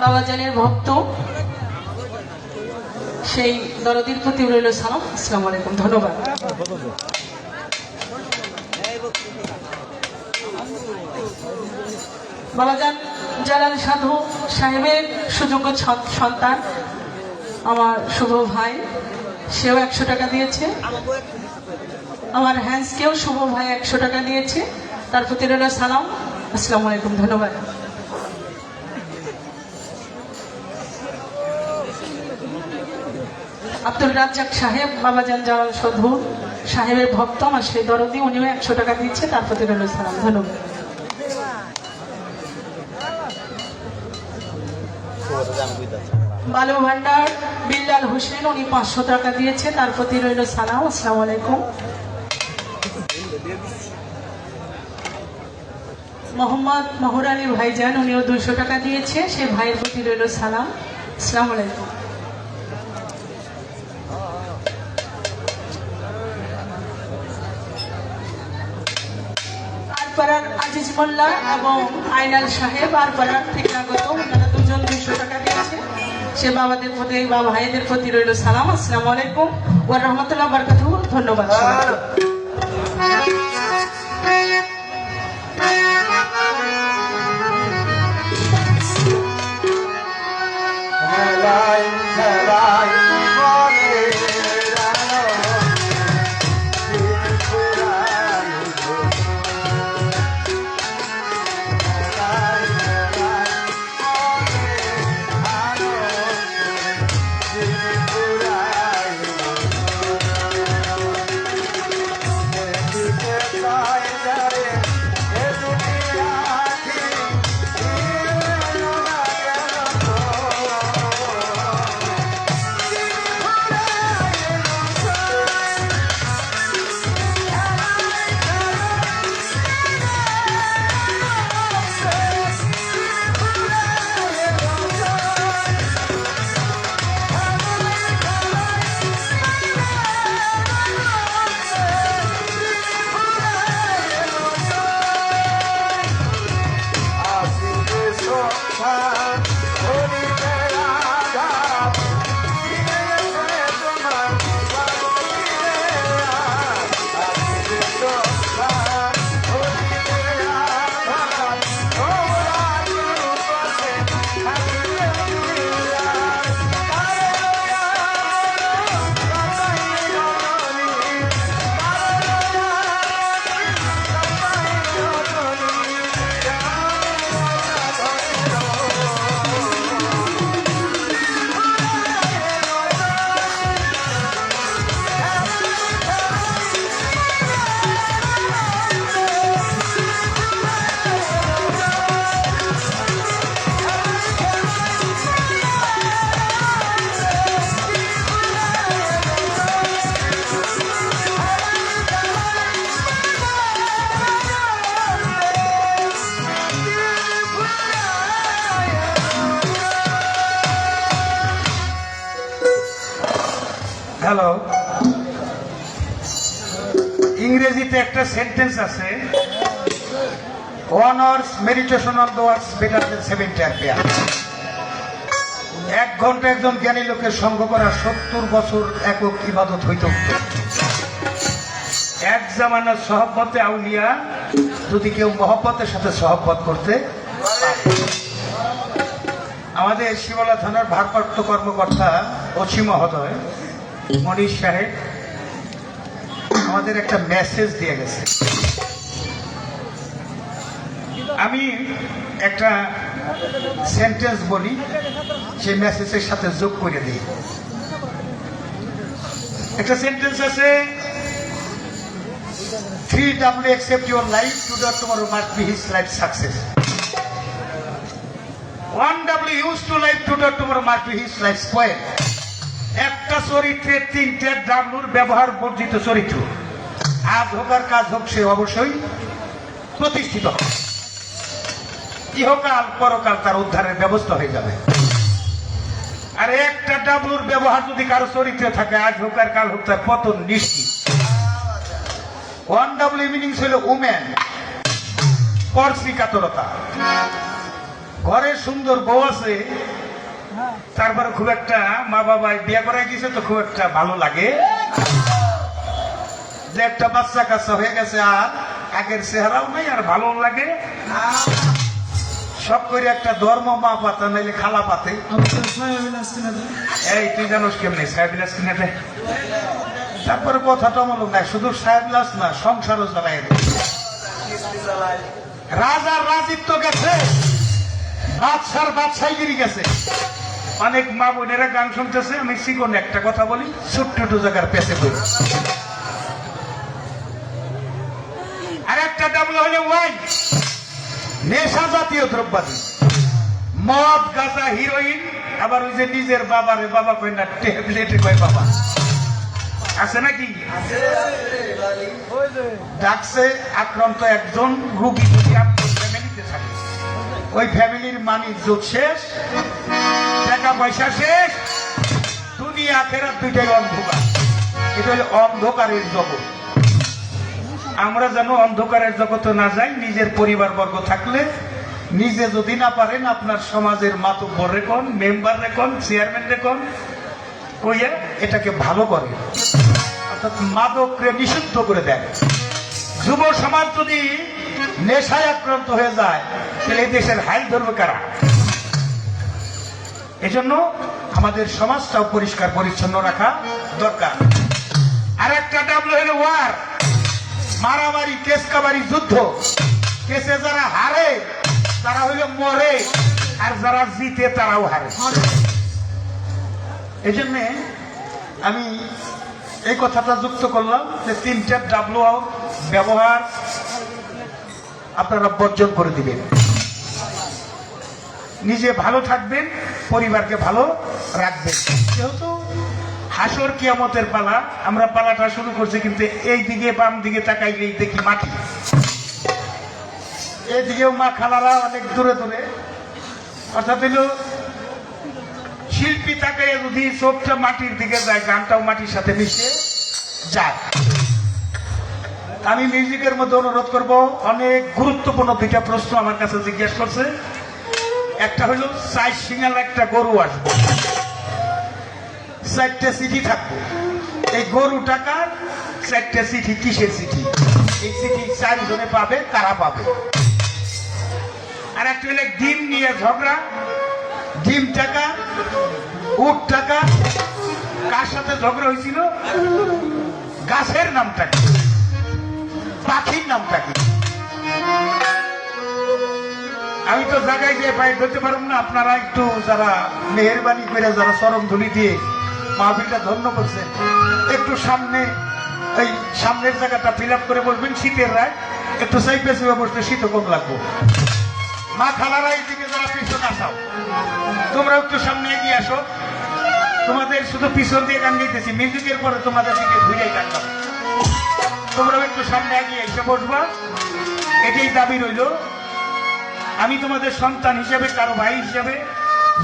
বাবাজানের ভক্ত সেই দরদির প্রতি রইল সালাম। আসসালামু আলাইকুম, ধন্যবাদ। বাবাজান জালাল সাধু সাহেবের সুযোগ্য সন্তান আমার শুভ ভাই, সেও 100 টাকা দিয়েছে। আমার হ্যান্সকেও শুভ ভাই 100 টাকা দিয়েছে, তার প্রতি রইল সালাম। আসসালামু আলাইকুম, ধন্যবাদ। আব্দুল রাজ্জাক সাহেব, বাবাজান জালাল সাধু সাহেবের ভক্ত, আমার সেই দরদি, উনিও 100 টাকা দিচ্ছে, তার প্রতি রইল সালাম। ধন্যবাদ। বালু ভান্ডার বিল্লাল হোসেন, উনি 500 টাকা দিয়েছে, তার প্রতি রইল সালাম। আসসালামু আলাইকুম। মোহাম্মদ মহুর আলী ভাইজান, উনিও 200 টাকা দিয়েছে, সে ভাইয়ের প্রতি রইল সালাম। আসসালামু আলাইকুম। আরপাড়ার আজিজ মোল্লা এবং আইনাল সাহেব আরপাড়ার থেকে আগত, ওনারা দুজন 200 টাকা দিয়েছে, সে বাবাদের প্রতি বা ভাইদের প্রতি রইল সালাম। আসসালামু আলাইকুম ওয়া রাহমাতুল্লাহি ওয়া বারাকাতুহু। ধন্যবাদ। হ্যালো, ইংরেজিতে একটা সেন্টেন্স আছে, honours meditation on the words better then 70 ampere. 1 ঘন্টা একজন জ্ঞানী লোকের সঙ্গ করা 70 বছর একক ইবাদত হইত। এক জামানার সহবতে আউলিয়া, যদি কেউ মহব্বতের সাথে সহবত করতে পারে। আমাদের শিবলা থানার ভারপ্রাপ্ত কর্মকর্তা ওসি মহোদয় মনির সাহেব আমাদের একটা মেসেজ দিয়ে গেছে। আমি একটা সেন্টেন্স বলি, সেই মেসেজের সাথে যোগ করে দিই। একটা সেন্টেন্স আছে, 3W accept your life, today or tomorrow must be his life success. 1W used to live today, tomorrow must be his life spoil. একটা চরিত্রের তিনটে ডাব্লুর ব্যবহার বর্জিত চরিত্র। আজ হোক আর কাজ হোক সে অবশ্যই প্রতিষ্ঠিত হবে। ইহকাল পরকাল তার উদ্ধারের ব্যবস্থা হয়ে যাবে। আর একটা ডাব্লুর ব্যবহার যদি কারো চরিত্রে থাকে, আজ হোক আর কাল হোক তার পতন নিশ্চিত। 1W মিনিংস হলো উমেন, পরশ্রীকাতরতা। ঘরে সুন্দর বউ আছে, তারপরে খুব একটা মা বাবায় বিয়ে করাই দিয়েছে তো খুব একটা ভালো লাগে যে একটা বাচ্চা কাচ্চা হয়ে গেছে, আর আগের চেহারাও নাই আর ভালো লাগে সব করে একটা ধর্ম মা পাতা নাইলে খালা পাতে। এই তুই জানোস কেমনি সাহেবিলাস কিনে দেয়। তারপরে কথাটা মনে নাই, শুধু সাহেবিলাস না সংসারও চালাই রাজার রাজিত্ব গেছে, বাদশার বাদশাহীগিরি গেছে। অনেক মা বোনেরা গান শুনতেছে, আমি চিকন একটা কথা বলি, ছোট্ট জায়গার পেছে বলি। আর একটা ডাবল হলো ওয়াইন, নেশা জাতীয় দ্রব্যাদি, মদ গাঁজা হিরোইন। আবার ওই যে নিজের বাবারে বাবা কই না, ট্যাবলেটে কয় বাবা, আছে নাকি? ডাকছে আক্রান্ত একজন রোগী যদি আপনার ফ্যামিলিতে থাকে, ওই ফ্যামিলির মানি জোট শেষ, টাকা পয়সা শেষ, দুনিয়া আখেরাত দুইটাই অন্ধকার। এটা হলো অন্ধকারের জগৎ। আমরা যেন অন্ধকারের জগতে না যাই। নিজের পরিবার বর্গ থাকলে, নিজে যদি না পারেন আপনার সমাজের মাতব্বর রেখন, মেম্বার রেখন, চেয়ারম্যান রেখন কইয়া এটাকে ভালো করে, অর্থাৎ মাদককে নিষিদ্ধ করে দেয়। যুব সমাজ যদি নেশায় আক্রান্ত হয়ে যায় তাহলে এই দেশের হাল ধরবে কারা? এজন্য আমাদের সমাজটাও পরিষ্কার পরিচ্ছন্ন রাখা দরকার। আর একটা ডাবল হলো ওয়ার, মারামারি, কেস কাবারি, যুদ্ধ। কেসে যারা হারে তারা হইলো মরে, আর যারা জিতে তারাও হারে। এই জন্যে আমি এই কথাটা যুক্ত করলাম যে তিনটা ডাবল ব্যবহার আপনারা বর্জন করে দিবেন। নিজে ভালো থাকবেন, পরিবারকে ভালো রাখবেন। যেহেতু হাসর কিয়ামতের পালা, আমরা পালাটা শুরু করছি, কিন্তু এই দিকে বাম দিকে তাকাইলেই দেখি মাটি, এইদিকেও মা খালারা অনেক দূরে দূরে। অর্থাৎ হইল শিল্পী তাকাইয়া যদি চোখটা মাটির দিকে যায়, গানটাও মাটির সাথে মিশে যায়। আমি মিউজিকের মধ্যে অনুরোধ করব, অনেক গুরুত্বপূর্ণ দুইটা প্রশ্ন আমার কাছে জিজ্ঞেস করছে। একটা হইল 4 সিঙ্গাল একটা গরু আসবে, 4টে চিঠি থাকবে। এই গরু টাকার 4টে চিঠি কিসের চিঠি? এই চিঠি 4 জনে পাবে, কারা পাবে? আর একটা হইলে ডিম নিয়ে ঝগড়া, ডিম টাকা, উট টাকা, কার সাথে ঝগড়া হয়েছিল, গাছের নামটা কি, পাখির নামটা কি? আমি তো জায়গায় গিয়ে বাইর ধরতে পারব না। আপনারা একটু যারা মেহরবানি করে যারা চরণ ধুলি দিয়ে মাহফিলটা ধন্য করছেন, একটু সামনে এই সামনের জায়গাটা ফিল আপ করে বসবেন। শীতের রায় একটু সাইপে চেপে বসলে শীতও কম লাগবো। মা খালারা এইদিকে যারা পিছন আসাও, তোমরা একটু সামনে এগিয়ে আসো। তোমাদের শুধু পিছন দিয়ে গান গাইতেছি, মিউজিকের পরে তোমাদের দিকে ঘুরেই গান গাবো। তোমরাও একটু সামনে এগিয়ে এসে বসবা, এটাই দাবি রইল। আমি তোমাদের সন্তান হিসেবে, কারো ভাই হিসেবে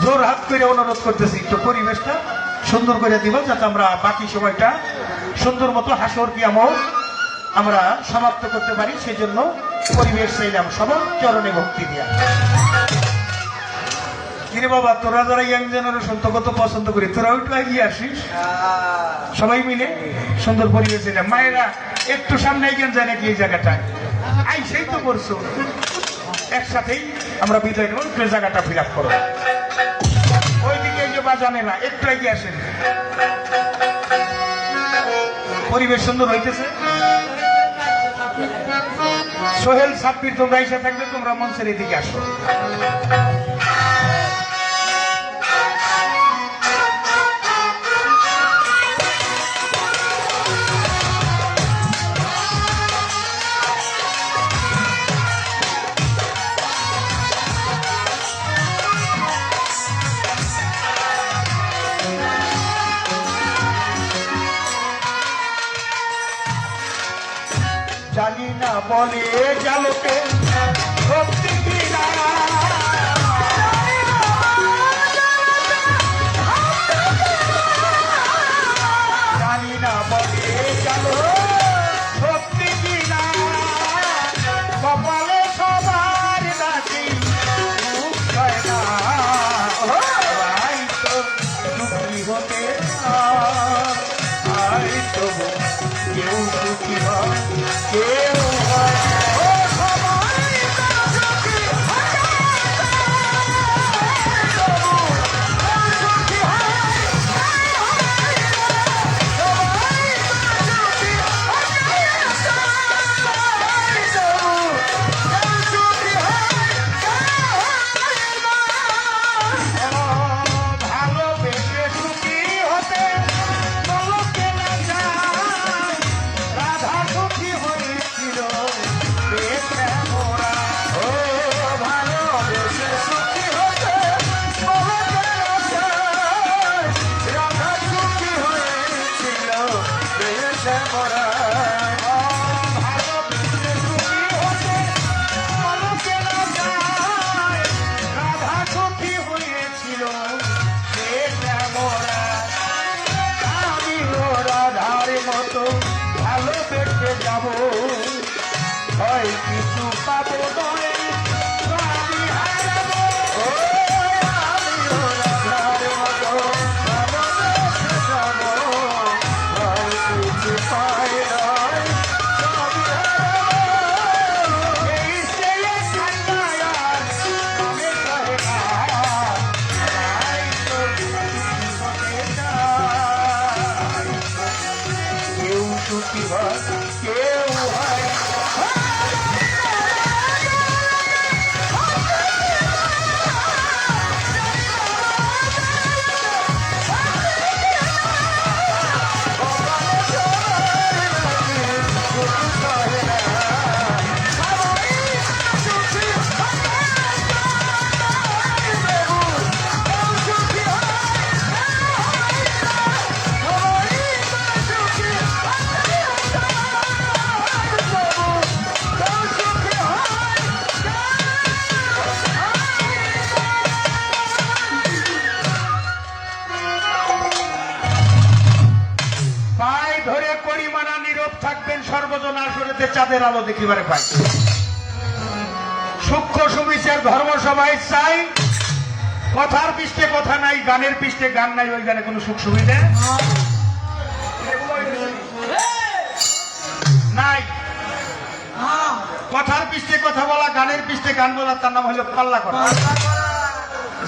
জোর হাত করে অনুরোধ করতেছি, একটু পরিবেশটা সুন্দর করে দিব, যাতে আমরা বাকি সময়টা সুন্দর মতো হাসর কিয়ামত আমরা সমাপ্ত করতে পারি। সেই জন্য পরিবেশ চাইলাম সবার চরণে ভক্তি দিয়া। কিরে বাবা, তোরা যারা ইয়াং জেনারেশন তো কত পছন্দ করি, তোরা একটু এগিয়ে আসিস, সবাই মিলে সুন্দর পরিবেশ চাইলাম। মায়েরা একটু সামনে এগিয়ে যায় নাকি এই জায়গাটায়? আই সেই তো করছো, একসাথেই আমরা বিদায় নেব। একটু জায়গাটা ফিল আপ করো। ওইদিকে এই যে বাজানে না, একটু এগিয়ে আসেন। পরিবেশ সুন্দর হইতেছে। সোহেল সাব্বির তোমরা এসে থাকবে, তোমরা মঞ্চের এদিকে আসো। বলে গেলকে সত্যি কিনা জানি না বলে গেল সত্যি কিনা কপালে সবার নাকি মুখ হয় না আই তো সুখী হতে আই তো কেউ সুখী হয় কেউ হয় ও সবাই সুখী ভালোবেসে সুখী হতে বলকে না যায় রাধা সুখী হয়েছিল পেটে মোরা ও ভালোবেসে সুখী হতে বলকে না যায় রাধা সুখী হয়েছিল পেটে মোরা ভালোবেসে সুখী হতে বলকে না যায় রাধা সুখী হয়েছিল পেটে মোরা আমি ও রাধার মতো ভালোবেসে যাব হয় কিছু পাবো নয় আমি হারাবো ও আমি ও রাধার মতো ভালোবেসে যাব হয় কিছু পাই নয় সবই হারাবো এই সে ঠান্ডায় আর আমি সহে না তাই তো সুখী হতে চাই কেউ সুখী হয় কেউ হয় পায়ে ধরে করিমানা নীরব থাকবেন সর্বজন আসরেতে চাঁদের আলো দেখিবারে পাই সূক্ষ্ম সুবিচার ধর্মসভায় চাই কথার পৃষ্ঠে কথা নাই গানের পৃষ্ঠে গান নাই ওই গানে কোনো সুখ সুবিধা নাই কথার পৃষ্ঠে কথা বলা গানের পৃষ্ঠে গান বলা তার নাম হলো পাল্লা করা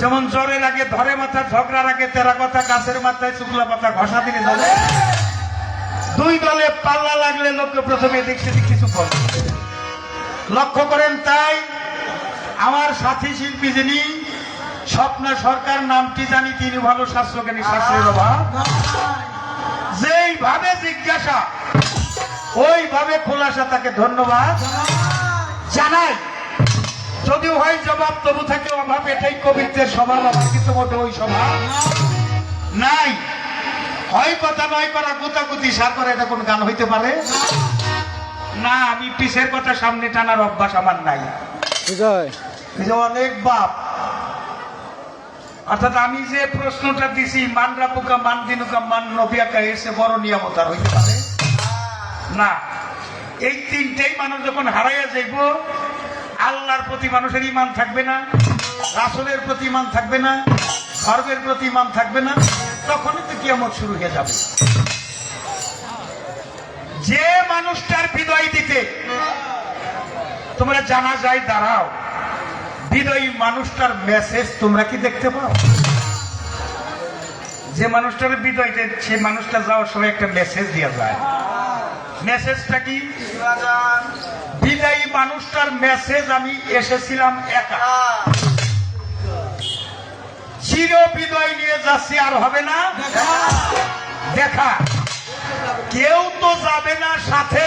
যেমন জ্বরের আগে ধরে মাথা ঝগড়ার আগে তেরা কথা গাছের মাথায় শুকলা পাতা ঘষা দিলে চলে দুই দলে পাল্লা লাগলে লোককে প্রথমে এদিক সেদিক কিছু করে লক্ষ্য করেন তাই আমার সাথী শিল্পী যিনি স্বপ্না সরকার নামটি জানি তিনি ভালো শাস্ত্রজ্ঞানী শাস্ত্রের অভাব যেইভাবে জিজ্ঞাসা ওইভাবে খোলাসা তাকে ধন্যবাদ জানাই যদিও হয় জবাব তবু থাকে অভাব এটাই কবিত্বের স্বভাব আমার কিন্তু মোটে ওই স্বভাব নাই হয় কথা নয় করা গুতাগুতি সার করে এটা কোন গান হইতে পারে না আমি পিসের কথা সামনে টানার অভ্যাস আমার নাই এই যে অনেক বাপ অর্থাৎ আমি যে প্রশ্নটা দিছি মানরা পোকা মান দিনুকা মান নবিয়াকা এসে বড় নিয়ামত আর হইতে পারে না এই তিনটেই মানুষ যখন হারাইয়া যাইব আল্লাহর প্রতি মানুষের ইমান থাকবে না রাসূলের প্রতি ইমান থাকবে না ধর্মের প্রতি ইমান থাকবে না তখনই তো কিয়ামত শুরু হয়ে যাবে যে মানুষটার বিদায় দিতে তোমরা জানা যায় দাঁড়াও বিদায়ী মানুষটার মেসেজ তোমরা কি দেখতে পাও যে মানুষটার বিদায় দেয় সে মানুষটা যাওয়ার সময় একটা মেসেজ দেওয়া যায় মেসেজটা কি বিদায়ী মানুষটার মেসেজ আমি এসেছিলাম একা চির বিদায় নিয়ে যাচ্ছি আর হবে না দেখা কেউ তো যাবে না সাথে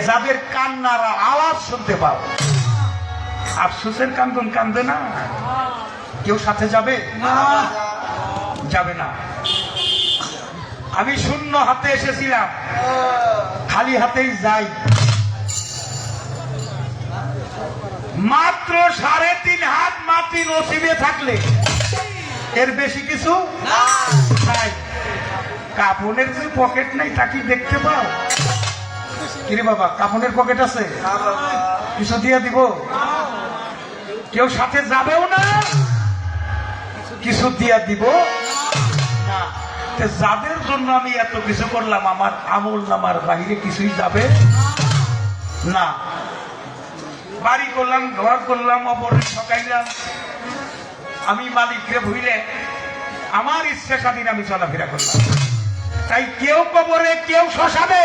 যাদের কান্নার আওয়াজ শুনতে পাও আফসোসের কান্দন কান্দে না কেউ সাথে যাবে যাবে না আমি শূন্য হাতে এসেছিলাম খালি হাতেই যাই মাত্র 3.5 হাত মাটি নসিবে থাকলে এর বেশি কিছু নাই। কাপড়ের যে পকেট নাই তা কি দেখতে পাও? কিরে বাবা, কাপড়ের পকেট আছে? কিছু দিয়ে দিব? কেউ সাথে যাবেও না, কিছু দিয়ে দিব না। তে যাদের জন্য আমি এত কিছু করলাম, আমার আমল নামার বাইরে কিছুই যাবে না। বাড়ি করলাম, ঘর করলাম, অপরের ঠকাইলাম, আমি মালিককে ভুলে আমার ইচ্ছা স্বাধীন আমি চলাফেরা করলাম। তাই কেউ কবরে, কেউ শ্মশানে,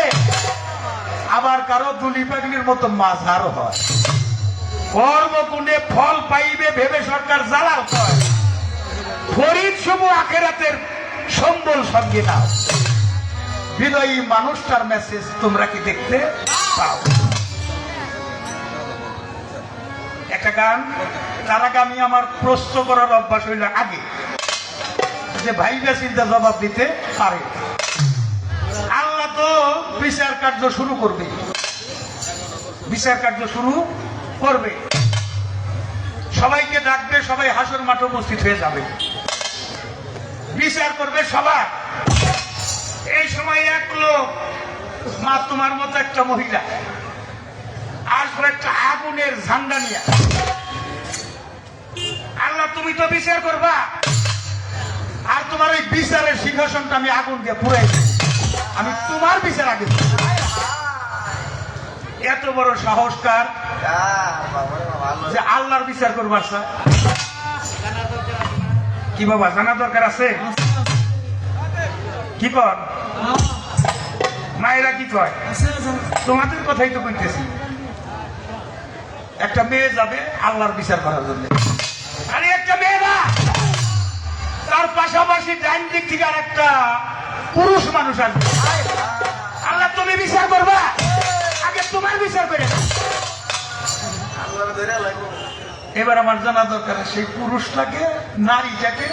আবার কারো দুলি পাগলির মতো মাঝারও হয়। কর্মগুণে ফল পাইবে ভেবে সরকার জ্বালাও হয়। ফরিদ শুভ আখেরাতের সম্বল সঙ্গে নাও। বিনয়ী মানুষটার মেসেজ তোমরা কি দেখতে পাও? একটা গান, তার আগে আমি আমার প্রশ্ন করার অভ্যাস হইল আগে, যে ভাইবা চিন্তা জবাব দিতে পারে। আল্লাহ তো বিচার কার্য শুরু করবে, বিচার কার্য শুরু করবে, সবাইকে ডাকবে, সবাই হাসর মাঠে উপস্থিত হয়ে যাবে, বিচার করবে সবার। এই সময় এক লোক, মা তোমার মতো একটা মহিলা আসবে একটা আগুনের ঝান্ডা নিয়ে। আল্লাহ তুমি তো বিচার করবা, আর তোমার এই বিচারের সিংহাসনটা আমি আগুন দিয়ে পুরাই দেব, আমি তোমার বিচার আগে দেব। এত বড় সাহসকার যে আল্লাহর বিচার করবার স্যার। কি বাবা, জানা দরকার আছে? কি কর মায়েরা, কি কয়? তোমাদের কথাই তো কইতেছি। একটা মেয়ে যাবে আল্লাহর বিচার করার জন্য, আরে একটা মেয়ে না, তার পাশাপাশি ডাইন দিক থেকে আর একটা পুরুষ মানুষ আসবে। আল্লাহ তুমি বিচার করবা, আগে তোমার বিচার করে দাও। এবার আমার জানা দরকার সেই পুরুষটাকে, নারীটাকে,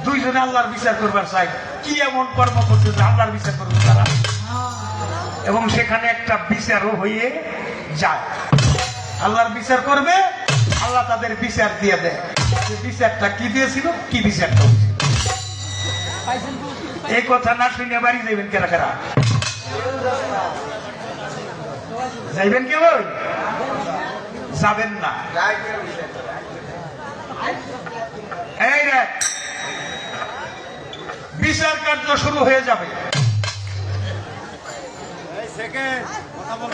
দুইজনে আল্লাহর বিচার করবার চাই। কি এমন কর্ম করছে যে আল্লাহর বিচার করবে তারা? এবং সেখানে একটা বিচারও হয়ে যায়। আল্লাহর বিচার করবে, আল্লাহ তাদের বিচার দিয়ে দেয়। বিচারটা কি দিয়েছিল, কি বিচারটা হয়েছিল। এই কথা না শুনে বাড়ি যাইবেন কেরা কেরা? যাইবেন কেউ? যাবেন না। এই রে, বিচার কার্য শুরু হয়ে যাবে।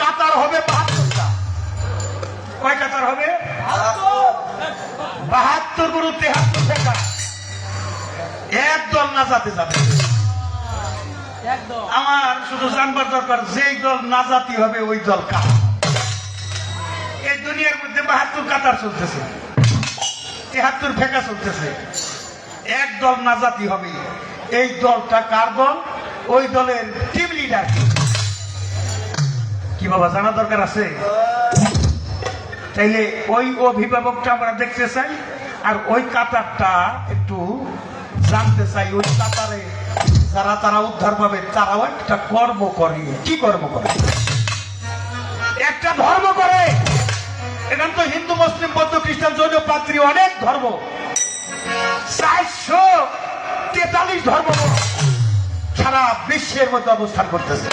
কাতার হবে 72টা। কয় কাতার হবে? 72 গুরু 73 টাকা। একদল নাজাতে যাবে। আমার শুধু জানবার দরকার, যেই দল নাজাতি হবে ওই দল কার। এই দুনিয়ার মধ্যে 72 কাতার চলতেছে, 73 ফেকা চলতেছে। এক দল নাজাতি হবে, এই দলটা কার দল? ওই দলের টিম লিডার কি বাবা, জানা দরকার আছে? তাইলে ওই অভিভাবকটা আমরা দেখতে চাই, আর ওই কাতারটা একটু জানতে চাই। ওই কাতারে যারা তারা উদ্ধার পাবে, তারাও একটা কর্ম করে। কি কর্ম করে? একটা ধর্ম করে। এখানে তো হিন্দু, মুসলিম, বৌদ্ধ, খ্রিস্টান, জৈন, পাদ্রী, অনেক ধর্ম, 443 ধর্ম সারা বিশ্বের মধ্যে অবস্থান করতেছে।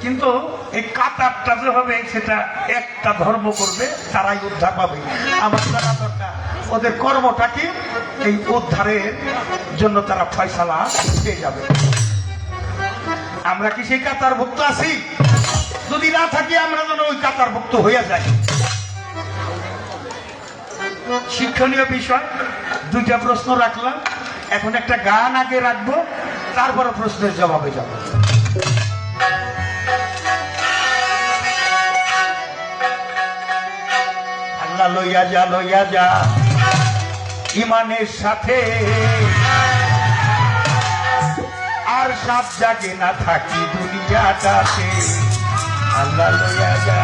কিন্তু এই কাতারটা যে হবে, সেটা একটা ধর্ম করবে, তারাই উদ্ধার পাবে। আমার জানা দরকার ওদের কর্মটা কি, এই উদ্ধারের জন্য তারা ফয়সালা পেয়ে যাবে। আমরা কি সেই কাতারভুক্ত আছি? যদি না থাকি, আমরা যেন ওই কাতারভুক্ত হয়ে যাই। শিক্ষণীয় বিষয়, 2টা প্রশ্ন রাখলাম, এখন একটা গান আগে রাখবো, তারপরে প্রশ্নের জবাবে যাব। আল্লাহ লইয়া যা ইমানের সাথে, আর সাত জাগে না থাকি দুনিয়াটাতে। আল্লাহ লইয়া যা।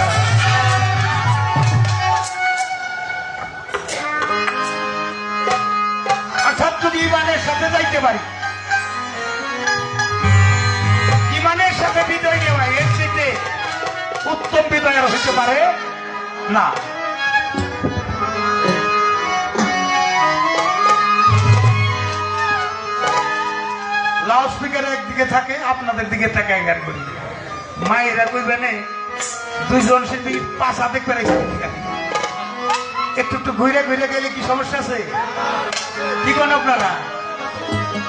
অর্থাৎ যদি ইমানের সাথে যাইতে পারি, ইমানের সাথে বিদায় নেওয়া, এর চেয়ে উত্তম বিদায় আর হইতে পারে না। লাউড স্পিকার একদিকে থাকে, আপনাদের দিকে তাকায় গান করি। মায়েরা কইবেন দুইজন সে পাশা দেখবে একটু একটু ঘুরে ঘুরে গেলে কি সমস্যা আছে? কি করেন আপনারা?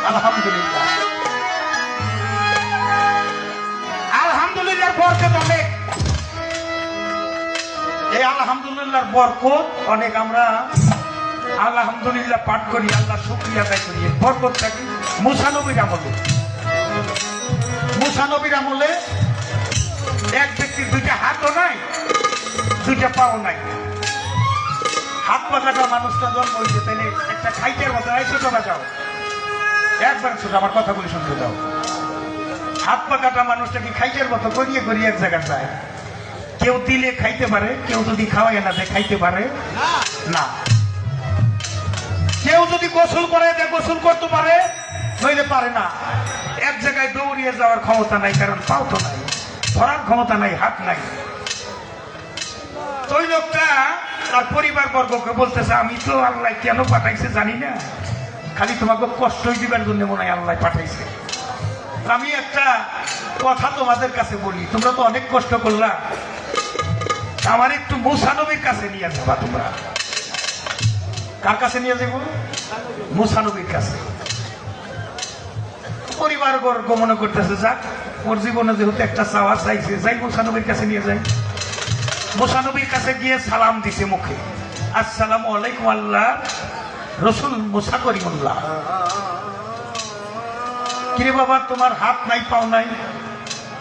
আলহামদুলিল্লাহ, আলহামদুলিল্লাহর বরকত অনেক। এই আলহামদুলিল্লাহর বরকত অনেক। আমরা আলহামদুলিল্লাহ পাঠ করি, আল্লাহ শুকরিয়া আদায় করি। বরকত থাকি মুসা নবীর আমলে। মুসা নবীর আমলে এক ব্যক্তির দুইটা হাতও নাই, দুইটা পাও নাই। হাত পাকাটা মানুষটা জন্ম হয়েছে, তাহলে একটা খাইটের মতো নাই। ছোট না যাও, একবার ছোট, আমার কথা বলে শুনতে দাও। হাত পাকাটা মানুষটা কি খাইটের মতো গড়িয়ে গড়িয়ে এক জায়গায় যায়? কেউ দিলে খাইতে পারে, কেউ যদি খাওয়াই না দেয় খাইতে পারে না। কেউ যদি গোসল করে দেয় গোসল করতে পারে, নইলে পারে না। এক জায়গায় দৌড়িয়ে যাওয়ার ক্ষমতা নাই, কারণ পাও তো নাই, ধরার ক্ষমতা নাই, হাত নাই। ওই লোকটা তার পরিবার বর্গকে বলতেছে, আমি তো আল্লাহ কেন পাঠাইছে জানি না, খালি তোমাকে কষ্টই দিবার জন্য মনে হয় আল্লাহ পাঠাইছে। আমি একটা কথা তোমাদের কাছে বলি, তোমরা তো অনেক কষ্ট করলা, আমার একটু মুসা নবীর কাছে নিয়ে যাবা। তোমরা কার কাছে নিয়ে যাবো? মুসা নবীর কাছে। পরিবার বর্গ মনে করতেছে, যাক ওর জীবনে যেহেতু একটা চাওয়া চাইছে, যাই মুসা নবীর কাছে নিয়ে যাই। মুসা নবীর কাছে গিয়ে সালাম দিছে মুখে, আসসালামু আলাইকুম আল্লাহ রসুল মুসা করিমুল্লাহ। কিরে বাবা, তোমার হাত নাই পাও নাই,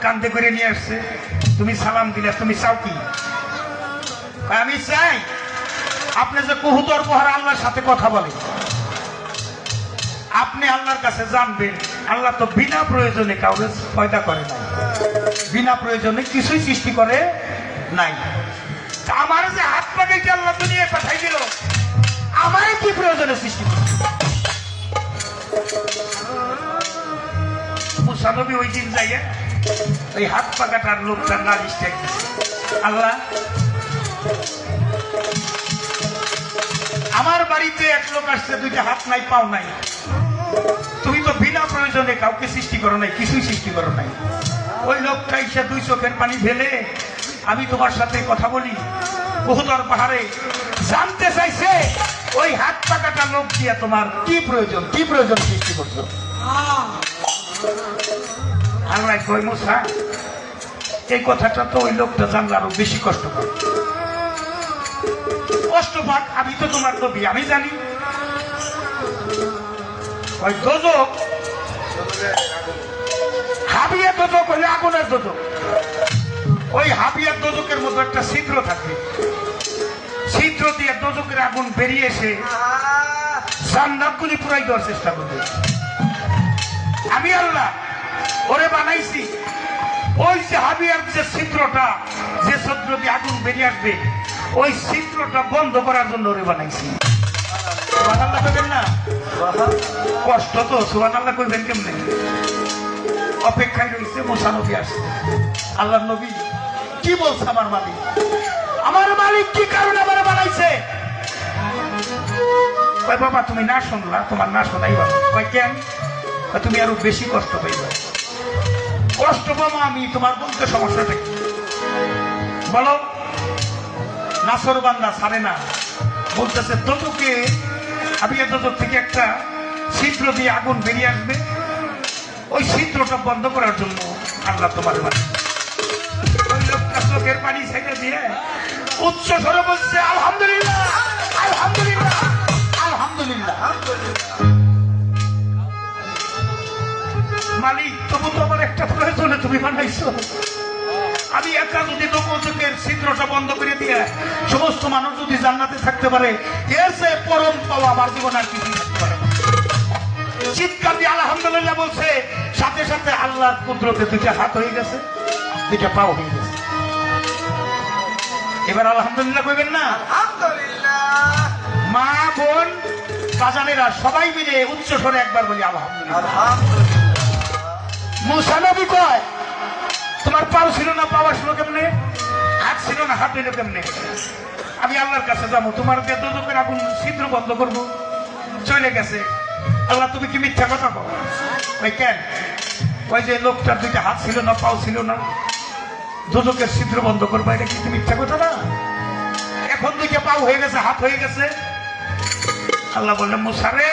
কান্দে করে নিয়ে আসছে, তুমি সালাম দিলে, তুমি চাও কি? আমি চাই আপনি যে কহুতর পহারা আল্লাহর সাথে কথা বলেন, আপনি আল্লাহর কাছে জানবেন আল্লাহ তো বিনা প্রয়োজনে কাউকে পয়দা করে নাই, বিনা প্রয়োজনে কিছুই সৃষ্টি করে নাই। আমার যে হাত পাকাইতে আল্লাহ দুনিয়ায় পাঠাই দিল, আমার কি প্রয়োজনে সৃষ্টি করছে? মুসা নবী ওই দিন যাইয়া ওই হাত পাকাটার লোকটার নালিশ ত্যাগ দিচ্ছে, আল্লাহ আমার বাড়িতে এক লোক আসছে, দুইটা হাত নাই পাও নাই, তুমি তো বিনা প্রয়োজনে কাউকে সৃষ্টি করো নাই, কিছুই সৃষ্টি করো নাই। ওই লোকটা এসে দুই চোখের পানি ফেলে আমি তোমার সাথে কথা বলি বহুতর পাহাড়ে, জানতে চাইছে ওই হাত পাকাটা লোক দিয়ে তোমার কি প্রয়োজন, কি প্রয়োজন সৃষ্টি করছো? আল্লাহ কই, মুসা এই কথাটা তো ওই লোকটা জানলে আরো বেশি কষ্ট পাবে। কষ্ট পাক, আমি তো তোমার নবী, আমি জানি। ওই দোজক, হাবিয়া দোজক হইলে আগুনের দোজক, ওই হাবিয়ার দোজকের মতো একটা ছিদ্র থাকে, ছিদ্র দিয়ে দোজকের আগুন বেরিয়ে এসে জান্নাতগুলি পুরাই দেওয়ার চেষ্টা করবে। আমি আল্লাহ ওরে বানাইছি, ওই যে হাবিয়ার যে ছিদ্রটা, যে ছিদ্র দিয়ে আগুন বেরিয়ে আসবে, ওই ছিদ্রটা বন্ধ করার জন্য ওরে বানাইছি। সুবহানাল্লাহ কইবেন না? কষ্ট তো, সুবহানাল্লাহ কইবেন কেমনে? অপেক্ষায় রয়েছে মুসা নবী আসছে। আল্লাহর নবী কি বলছে আমার মালিক? আমার মালিক কি কারণে আমার বানাইছে? কই বাবা তুমি না শুনলা, তোমার না শোনাই বাবা। কই কেন? তুমি আরো বেশি কষ্ট পাইবা। কষ্ট পাবো আমি, তোমার বলতে সমস্যাটা কি বলো? নাসর বান্দা ছাড়ে না, বলতেছে দোজকে, আমি দোজক থেকে একটা ছিদ্র দিয়ে আগুন বেরিয়ে আসবে, ওই ছিদ্রটা বন্ধ করার জন্য আল্লাহ তোমার মানে। ওই লোকটা চোখের পানি ছেড়ে দিয়ে উচ্চ স্বরে বলছে, আলহামদুলিল্লাহ, আলহামদুলিল্লাহ, আলহামদুলিল্লাহ। মালিক তবু তো আমার একটা প্রয়োজনে তুমি বানাইছো। আমি একা যদি দোজকের ছিদ্রটা বন্ধ করে দিয়ে সমস্ত মানুষ যদি জান্নাতে থাকতে পারে, এর চেয়ে পরম পাওয়া আমার জীবন আর কিছু থাকতে পারে না। চিৎকার দিয়ে আলহামদুলিল্লাহ বলছে, সাথে সাথে আল্লাহর কুদরতে দুইটা হাত হয়ে গেছে, দুইটা পাও হয়ে গেছে। এবার আলহামদুলিল্লাহ কইবেন না? মা বোন বাজানেরা সবাই মিলে উচ্চ স্বরে একবার বলি আলহামদুলিল্লাহ। মুসা নবী কয়, তোমার পাও ছিল না, পাও আসলো কেমনে? হাত ছিল না, হাত হইলো কেমনে? আমি আল্লাহর কাছে যাবো, তোমার দিয়ে দোজকের আগুন ছিদ্র বন্ধ করবো। চলে গেছে। আল্লাহ তুমি কি মিথ্যা কথা বলো? ওই কেন ওই যে লোকটার দুইটা হাত ছিল না, পাও ছিল না, দুজকের ছিদ্র বন্ধ করবো, এটা কিন্তু মিথ্যা কথা না? এখন দুইটা পাও হয়ে গেছে, হাত হয়ে গেছে। আল্লাহ বললেন মুসা রে,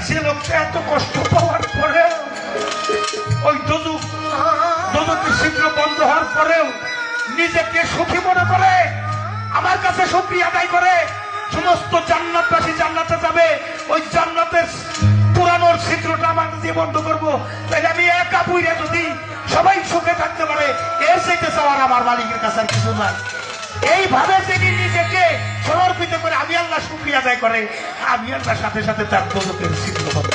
যে লোকটা এত কষ্ট পাওয়ার পরেও ওই দুজকের ছিদ্র বন্ধ হওয়ার পরেও নিজেকে সুখী মনে করে, আমার কাছে শুকরিয়া আদায় করে, সমস্ত জান্নাতবাসী জান্নাতে যাবে, ওই জান্নাতের পুরানোর ছিদ্রটা আমার দিয়ে বন্ধ করবো, তাহলে আমি একা বুইরা যদি সবাই সুখে থাকতে পারে, এর চাইতে চাওয়ার আমার মালিকের কাছে আর কিছু নাই। এইভাবে যিনি নিজেকে সমর্পিত করে আমি আল্লাহ শুকরিয়া আদায় করে, আমি আল্লাহর সাথে সাথে তার দোজখের ছিদ্র বন্ধ।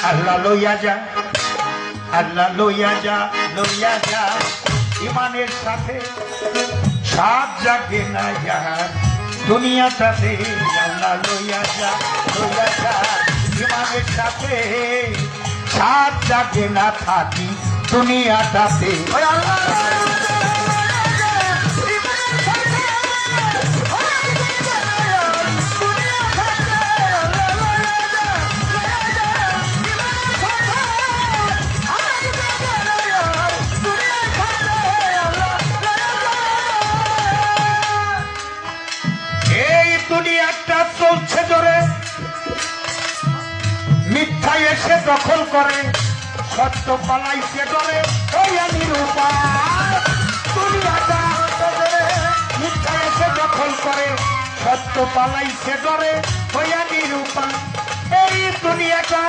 আল্লাহ লইয়া যা, আল্লাহ লইয়া যা, লইয়া যা, ইমানের সাথে সাত জাগে না যার দুনিয়াটাতে। আল্লাহ লইয়া যা, লইয়া যা, ইমানের সাথে সাত জাগে না থাকি দুনিয়াটাতে। চলছে জোরে, মিথ্যা এসে দখল করে, সত্য পালাইছে ডরে, দুনিয়াটা মিথ্যা এসে দখল করে, সত্য পালাইছে ডরে, হইয়া নিরূপা। এই দুনিয়াটা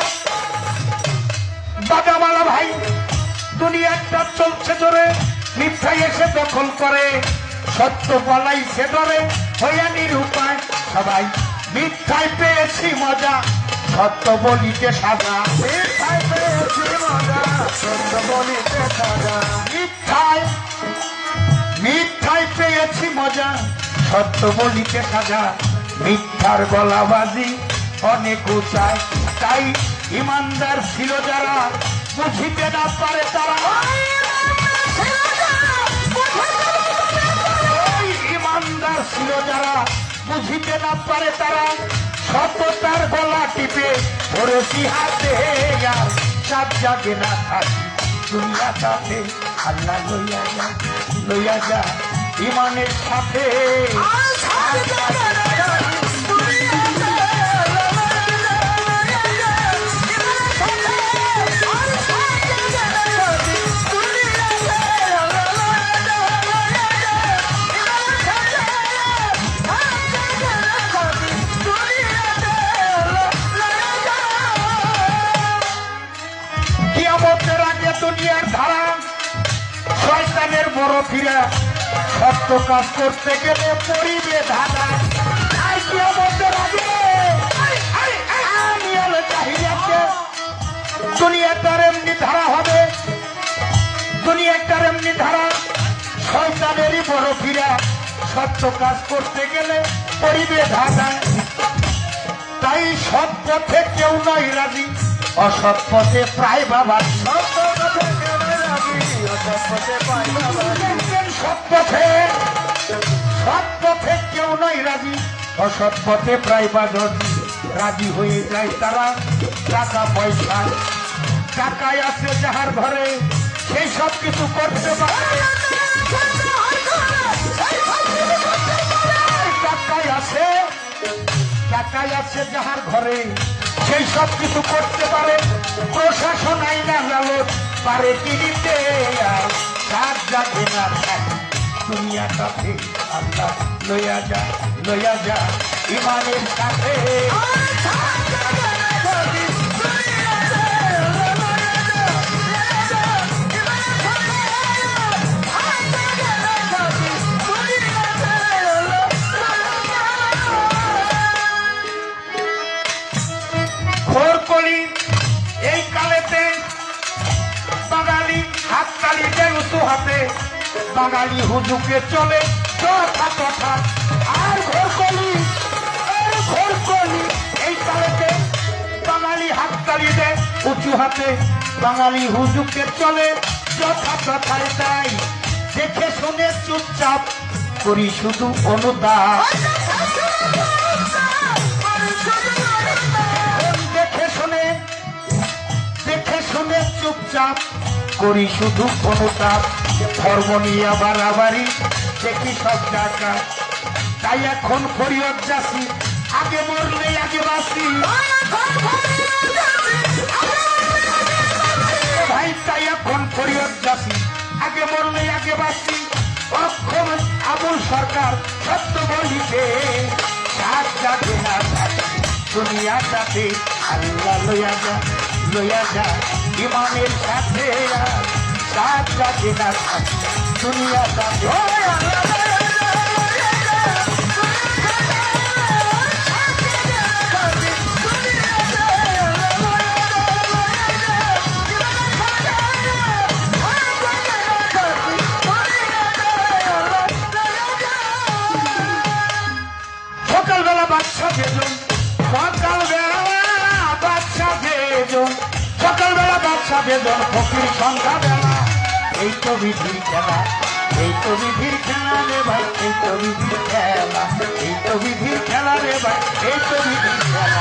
বাদামালা ভাই, দুনিয়াটা চলছে জোরে, মিথ্যা এসে দখল করে, সত্য পালাইছে ডরে, হইয়া নিরূপায়। সবাই মিথ্যায় পেয়েছি মজা, সত্য বলিতে সাজা, মিথ্যায় পেয়েছি মজা, সত্য বলিতে সাজা, মিথ্যায় পেয়েছি মজা, সত্য বলিতে সাজা। মিথ্যার গলাবাজি অনেক উঁচায়, তাই ইমানদার ছিল যারা বুঝিতে না পারে তারা, ইমানদার ছিল যারা বুঝিতে না পারে তারা, সততার গলা টিপে ধরেছি হাতে, আর সাত জাগে না থাকি দুনিয়াটাতে। আল্লাহ লইয়া যা, লইয়া যা, ইমানের সাথে দুনিয়ার ধারা, শয়তানের বড় ফিরা, সত্য কাজ করতে গেলে পরিবে ধারা। দুনিয়াটার এমনি ধারা হবে, দুনিয়াটার এমনি ধারা, শয়তানেরই বড় ফিরা, সত্য কাজ করতে গেলে পরিবে ধারা। তাই সৎ পথে কেউ নয় রাজি, অসৎ পথে প্রায় বাবা। সৎ পথে কেউ নয় রাজি, অসৎ পথে প্রায় বাজি। রাজি হয়ে যায় তারা টাকা পয়সা, টাকায় আছে যাহার ঘরে সেই সব কিছু করতে পারে, টাকায় আছে যাহার ঘরে সেই সব কিছু করতে পারে। প্রশাসন আইনা লালন পারে কি দিতে, সাত জাগে না থাকি দুনিয়াটাতে। আল্লাহ লইয়া যা, লইয়া যা, ইমানের সাথে খোরকলি। এই কালেতে বাঙালি হাততালি দেয় উঁচু হাতে, বাঙালি হুজুকে চলে কথা কথা। আর ঘোরকলি, ঘোরকলি এই কালেতে বাঙালি হাততালি দেয় উঁচু হাতে, বাঙালি হুজুকে চলে যথা কথায়। তাই দেখে শুনে চুপচাপ করি শুধু অনুদান। দেখে শুনে চুপচাপ করি শুধু অনুতাপ। ধর্ম নিয়ে বাড়াবাড়ি দেখি সব জায়গা, তাই এখন ফরিয়ত যাচ্ছি, আগে মরলে আগে বাঁচি ভাই, তাই এখন ফরিয়ত যাচ্ছি, আগে মরলে আগে বাঁচি। অক্ষম আবুল সরকার সত্য বলিতে সাত যাবে না দুনিয়া সাথে, আল্লাহ লইয়া যা ইমানের সাথে, সাত যাবে না দুনিয়া সাথে। সকালবেলা বাচ্চা বেজন, সকালবেলা বাচ্চা বেজন, ফকির সন্ধ্যাবেলা। এই তো বিধির খেলা, এই তো বিধির খেলা রে ভাই, এই তো বিধির খেলা, এই তো বিধির খেলা রে ভাই, এই তো বিধির খেলা।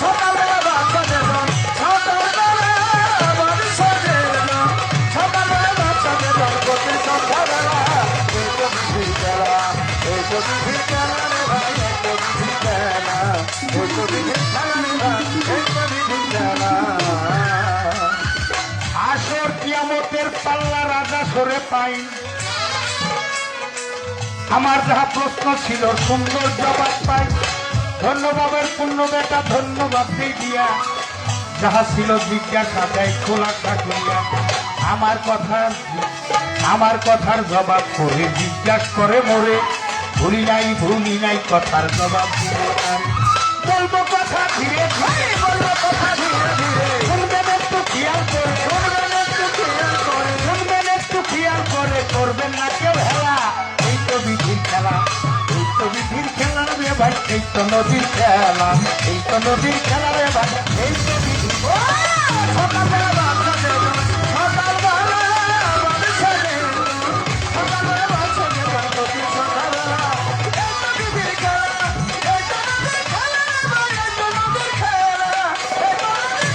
সকালবেলা বাচ্চা বেজন, সকালবেলা বাচ্চা বেজন, সকালবেলা বাচ্চা বেজন, ফকির সন্ধ্যাবেলা। এই তো বিধির খেলা, এই তো বিধির খেলা রে ভাই, এই তো বিধির খেলা, এই তো বিধির খেলা রে ভাই, এই তো বিধির খেলা। আসর কিয়ামতের পাল্লা রাজা সরে পাই। আমার যাহা প্রশ্ন ছিল সুন্দর জবাব পাই। ধন্যবাদের পূর্ণ বেটা ধন্যবাদ দিয়া, যাহা ছিল জিজ্ঞাসা দেয় খোলাসা করিয়া। আমার কথার জবাব করে জিজ্ঞাসা করে মোরে, ভুলি নাই কথার জবাব দিলে বলবো কথা ধীরে ধীরে, বলবো কথা ধীরে ধীরে। শুনবেন একটু খেয়াল করে, শুনবেন একটু খেয়াল করে, শুনবেন একটু খেয়াল করে, করবেন না কেউ হেলা। এই তো বিধির খেলা, এই তো বিধির খেলা রে ভাই, এই তো নদীর খেলা, এই তো নদীর খেলা রে ভাই, এই তো বিধি। সকালবেলা বাচ্চা দেব, সকালবেলা বাচ্চা দেব, সকালবেলা বাচ্চা দেব, নদীর সকালবেলা। এই তো বিধির খেলা, এই তো নদীর খেলা রে ভাই, এই তো নদীর খেলা, এই তো নদীর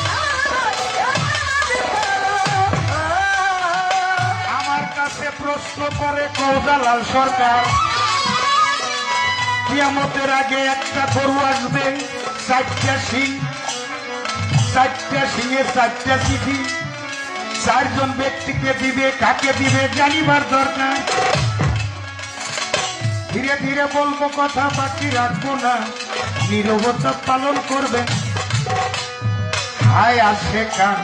খেলা, এই তো নদীর খেলা। আমার কাছে প্রশ্ন করে কৌজালাল সরকার, কিয়ামতের আগে একটা গরু আসবে, চারটা শিং, চারটা শিঙে চারটা চিঠি, চারজন ব্যক্তিকে দিবে, কাকে দিবে জানিবার দরকার। ধীরে ধীরে বলবো কথা, বাকি রাখবো না, নীরবতা পালন করবেন। হায় আসে কান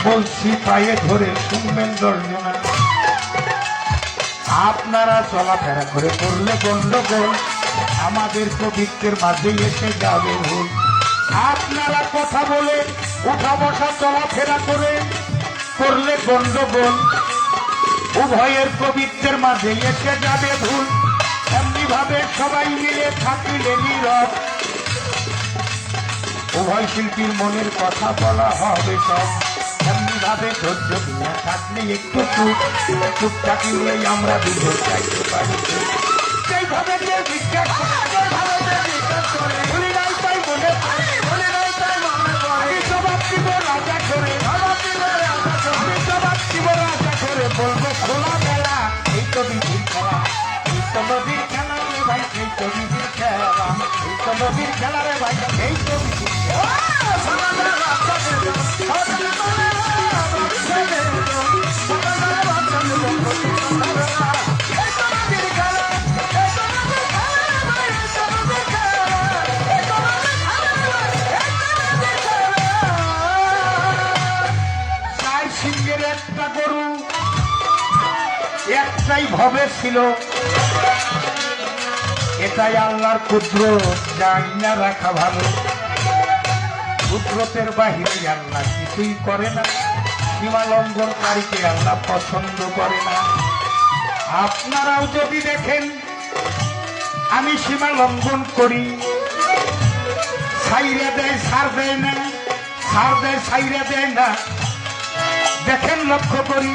বলছি পায়ে ধরে, শুনবেন দর্জনা। আপনারা চলাফেরা করে করলে গন্ডগোল, আমাদের পবিত্রের মাঝে এসে যাবে ভুল। আপনারা কথা বলে উঠা বসা চলাফেরা করে করলে গন্ডগোল, উভয়ের পবিত্রের মাঝে এসে যাবে ভুল। এমনি ভাবে সবাই মিলে থাকিলে নীরব, উভয় শিল্পীর মনের কথা বলা হবে সব। এমনি ভাবে ধৈর্য দিয়ে থাকলে একটু চুপ থাকিলেই আমরা দুধ চাইতে পারি। সেইভাবে যে জিজ্ঞাস করে, ভুলি নাই তাই মনে পড়ে, ভুলি নাই তাই মনে পড়ে। আমি জবাব দিব রাজা করে, আমি জবাব দিব রাজা করে, বলবো খোলা মেলা। এই তো বিধির খেলা, এই তো নদীর খেলা রে ভাই, এই তো বিধির খেলা, এই তো নদীর খেলা রে ভাই, এই তো বিধির খেলা। সিংহের একটা গরু একটাই ভবে ছিল, এটাই আল্লাহর কুদরত, জানি না রাখা ভালো। কুদরতের বাহিরে আল্লাহ কিছুই করে না, সীমা লঙ্ঘনকারীকে আল্লাহ পছন্দ করে না। আপনারাও যদি দেখেন আমি সীমা লঙ্ঘন করি, ছাইরা দেয় ছাড় দেয় না, ছাড় দেয় ছাইরা দেয় না, দেখেন লক্ষ্য করি।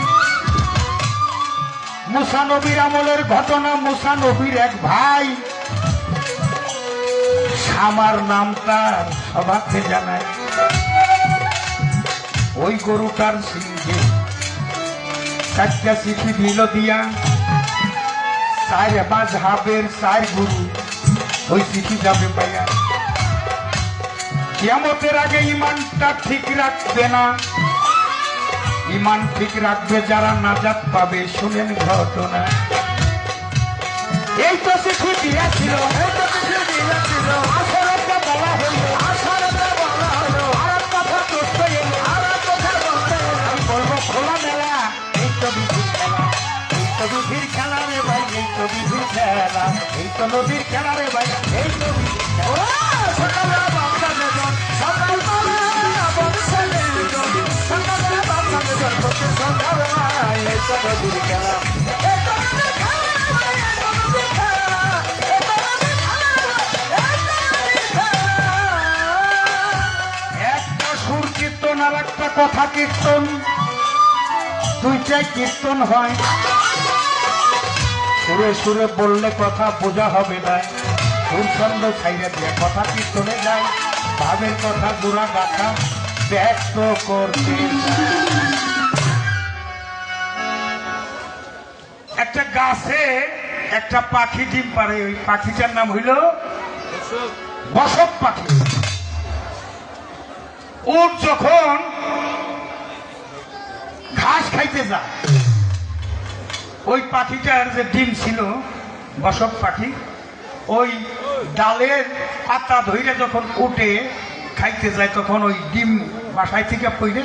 মুসা নবীর আমলের ঘটনা। মুসা নবীর এক ভাই আমার নামটা সভাতে জানায়। ওই গরুটার সিংহে চারটা চিঠি দিল দিয়া, চার মাযহাবের চার গুরু ওই চিঠি যাবে পাইয়া। কিয়ামতের আগে ইমানটা ঠিক রাখবে না, ইমান ঠিক রাখবে যারা নাজাত পাবে। শুনেন ঘটনা। এই তো চিঠি দিয়েছিল, এই তো চিঠি দিয়েছিল, আসরতে বলা হইল, আসরতে বলা হইল, আর এক কথা করতে এলো, আর এক কথা বলতে এলো। আমি বলবো খোলা মেলা, এই তো বিধির খেলা, এই তো বিধির খেলা রে ভাই, এই তো বিধির খেলা, এই তো নদীর খেলা রে ভাই, এই তো বিধির খেলা। সকালবেলা বাচ্চা নেজন, সকালবেলা বাচ্চা নেজন, সকালবেলা বাচ্চা নেজন, প্রত্যেক সন্ধ্যাবেলা এই তো নদীর খেলা, এই তো নদীর খেলা। একটা সুর কীর্তন আর একটা কথা কীর্তন, দুইটাই কীর্তন হয়। সুরে সুরে বললে কথা বোঝা হবে না, সুর ছন্দ ছাইড়ে দিয়ে কথা কীর্তনে যায়। ভাবের কথা গুড়া গাথা ব্যক্ত করতে। একটা গাছে একটা পাখি ডিম পারে, ওই পাখিটার নাম হইল বসক পাখি। ওর যখন ঘাস খাইতে যায়, ওই পাখিটার যে ডিম ছিল বসক পাখি, ওই ডালের পাতা ধইরে যখন উঠে খাইতে যায়, তখন ওই ডিম বাসায় থেকে পড়ে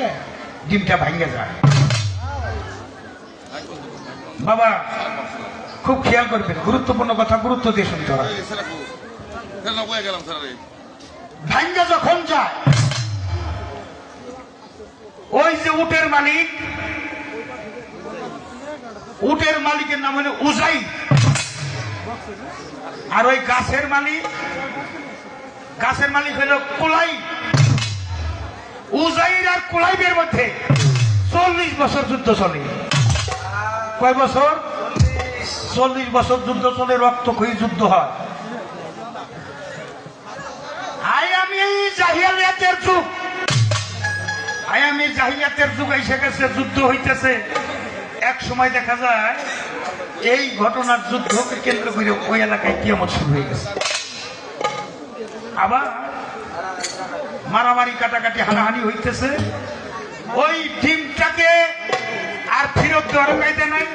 ডিমটা ভাঙে যায়। বাবা খুব খেয়াল করবেন, গুরুত্বপূর্ণ কথা গুরুত্ব দিয়ে শুনতে হয়। ভাঙ্গা যখন যায়, ওই যে উটের মালিক, উটের মালিকের নাম হলো উজাই, আর ওই গাছের মালিক হলো কুলাই। উজাইর আর কুলাইবের মধ্যে 40 বছর যুদ্ধ চলে। কয় বছর? 40 বছর যুদ্ধ চলে, রক্তক্ষয়ী যুদ্ধ হয়। আমি জাহিলিয়াতের যুগ, আমি জাহিলিয়াতের যুগ এসে গেছে, যুদ্ধ হইতেছে। এক সময় দেখা যায় এই ঘটনার যুদ্ধকে কেন্দ্র করে ওই এলাকায় কিয়ামত শুরু হয়ে গেছে। আবার মারামারি কাটাকাটি হানাহানি হইতেছে। ওই ডিমটাকে আর ফেরত দেওয়ার কায়দা নাই,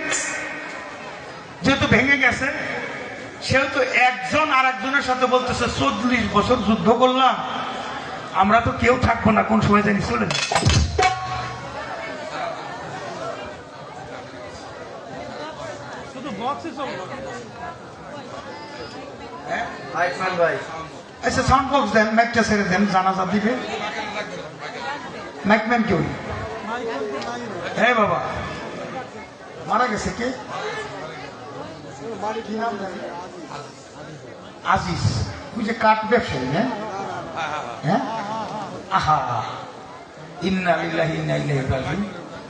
যেহেতু ভেঙে গেছে। সেহেতু একজন আর একজনের সাথে বলতেছে 40 বছর যুদ্ধ করলাম, আমরা তো কেউ থাকবো না, কোন সময় জানি চলে যায়। আচ্ছা সাউন্ড বক্স দেন, মাইকটা ছেড়ে দেন, জানাজা দিবে। মাইকম্যান কেউ? হ্যাঁ বাবা, মারা গেছে কে? আজিজ, ওই যে কাঠ ব্যবসায়ী। হ্যাঁ হ্যাঁ, আহা, ইন্না লিল্লাহি ইন্না ইলাইহি রাজিউন।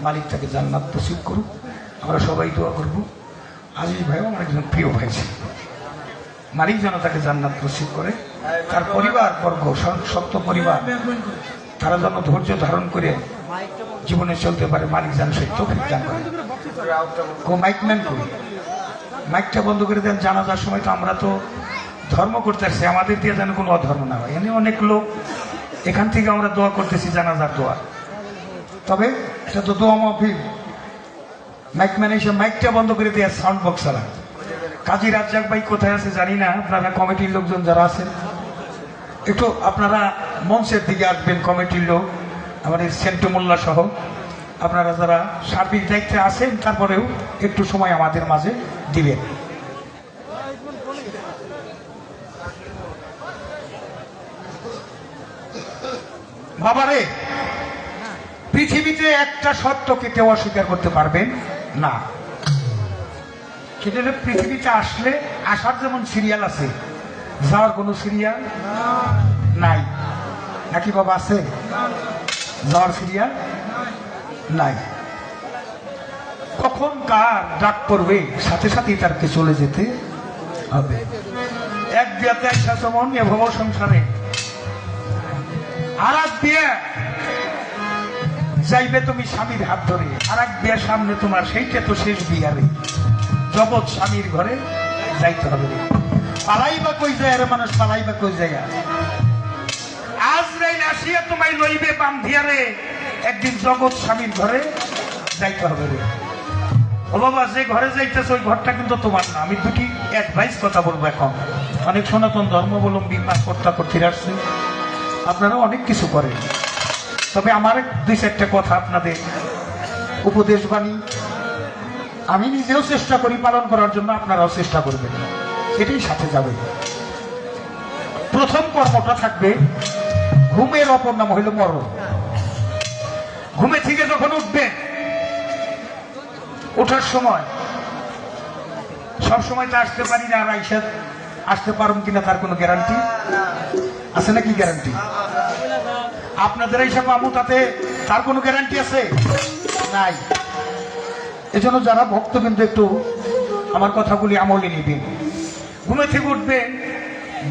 মালিক তাকে জান্নাত নসিব করুক, আমরা সবাই দোয়া করব। আজিজ ভাই আমার একজন প্রিয় ভাই ছিল, মালিক যেন তাকে জান্নাত নসিব করে। তার পরিবার বর্গ, শক্ত পরিবার, তারা যেন ধৈর্য ধারণ করে জীবনে চলতে পারে, মালিক যেন সেই তৌফিক দান করে। মাইকম্যান করি, মাইকটা বন্ধ করে দেন। জানাজার সময় তো আমরা তো ধর্ম করতে আসছি, আমাদের দিয়ে যেন কোনো অধর্ম না হয়। এনে অনেক লোক, এখান থেকে আমরা দোয়া করতেছি, জানাজার দোয়া। তবে এটা তো দোয়া মাহফিল, মাইকম্যান এসে মাইকটা বন্ধ করে দেওয়া, সাউন্ড বক্স চালা। কাজী রাজ্জাক ভাই কোথায় আছে জানি না, আপনারা কমিটির লোকজন যারা আছেন একটু আপনারা মঞ্চের দিকে আসবেন। কমিটির লোক আমাদের সেন্টু মোল্লা সহ আপনারা যারা সার্বিক দায়িত্বে আছেন, তারপরেও একটু সময় আমাদের মাঝে দিবেন। বাবারে, পৃথিবীতে একটা সত্যকে কেউ অস্বীকার করতে পারবেন না। সেটা পৃথিবীতে আসলে আসার যেমন সিরিয়াল আছে, যাওয়ার কোনো সিরিয়াল নাই নাকি বাবা? আছে যাওয়ার সিরিয়াল নাই। কখন যখন কার ডাক পড়বে সাথে সাথেই তারকে চলে যেতে হবে। এক বিয়াতে একটা যেমন ভব সংসারে আর এক বিয়ে যাইবে তুমি স্বামীর হাত ধরে, আর এক বিয়ের সামনে তোমার, সেইটা তো শেষ বিয়ারে জগৎ স্বামীর ঘরে যাইতে হবে। পালাইবা কই যায় রে মানুষ, পালাইবা কই যায়? আজরাইল আসিয়া তোমায় লইবে বান্ধিয়া রে, একদিন জগৎ স্বামীর ঘরে যাইতে হবে রে। ও বাবা, যে ঘরে যাইতেছে ওই ঘরটা কিন্তু তোমার না। আমি দুটি অ্যাডভাইস কথা বলবো এখন। অনেক সনাতন ধর্মাবলম্বী মা কর্তা কর্তীরা আসছে, আপনারা অনেক কিছু করেন, তবে আমার দুই চারটা কথা আপনাদের উপদেশ বাণী আমি নিজেও চেষ্টা করি পালন করার জন্য, আপনারাও চেষ্টা করবেন, এটাই সাথে যাবে। প্রথম কর্মটা থাকবে, ঘুমের অপর নাম হইল মরণ। ঘুমে থেকে যখন উঠবেন, ওঠার সময় সব সময় তো আসতে পারি না, আর আইসা আসতে পারুন কিনা তার কোনো গ্যারান্টি আছে নাকি? গ্যারান্টি আপনাদের এইসব বাবু, তাতে তার কোনো গ্যারান্টি আছে? নাই। এজন্য যারা ভক্ত কিন্তু একটু আমার কথাগুলি আমলে নিবেন। ঘুমে থেকে উঠবে,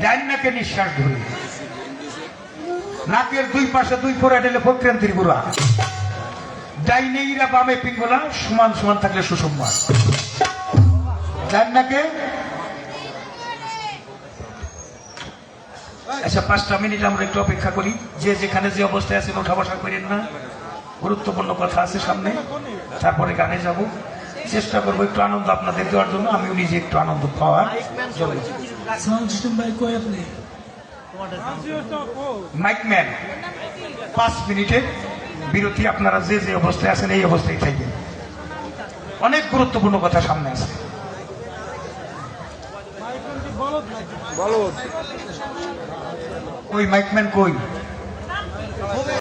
ডাইন নাকে নিঃশ্বাস ধরে, নাকের দুই পাশে দুই ফোড়া দিলে প্রক্রান্তির গুড়া, ডাইনে ইরা বামে পিঙ্গলা, সমান সমান থাকলে সুষমান। ডাইন নাকে আচ্ছা 5টা মিনিট আমরা একটু অপেক্ষা করি। যে যেখানে যে অবস্থায় আছেন ওঠা বসা করেন না, গুরুত্বপূর্ণ কথা আছে সামনে, তারপরে গানে যাব। চেষ্টা করবো একটু আনন্দ আপনাদের দেওয়ার জন্য, আমিও নিজে একটু আনন্দ পাওয়ার জন্য। মাইকম্যান 5 মিনিটের বিরতি, আপনারা যে যে অবস্থায় আছেন এই অবস্থায় থাকবেন। অনেক গুরুত্বপূর্ণ কথা সামনে আছে। ওই মাইকম্যান কই?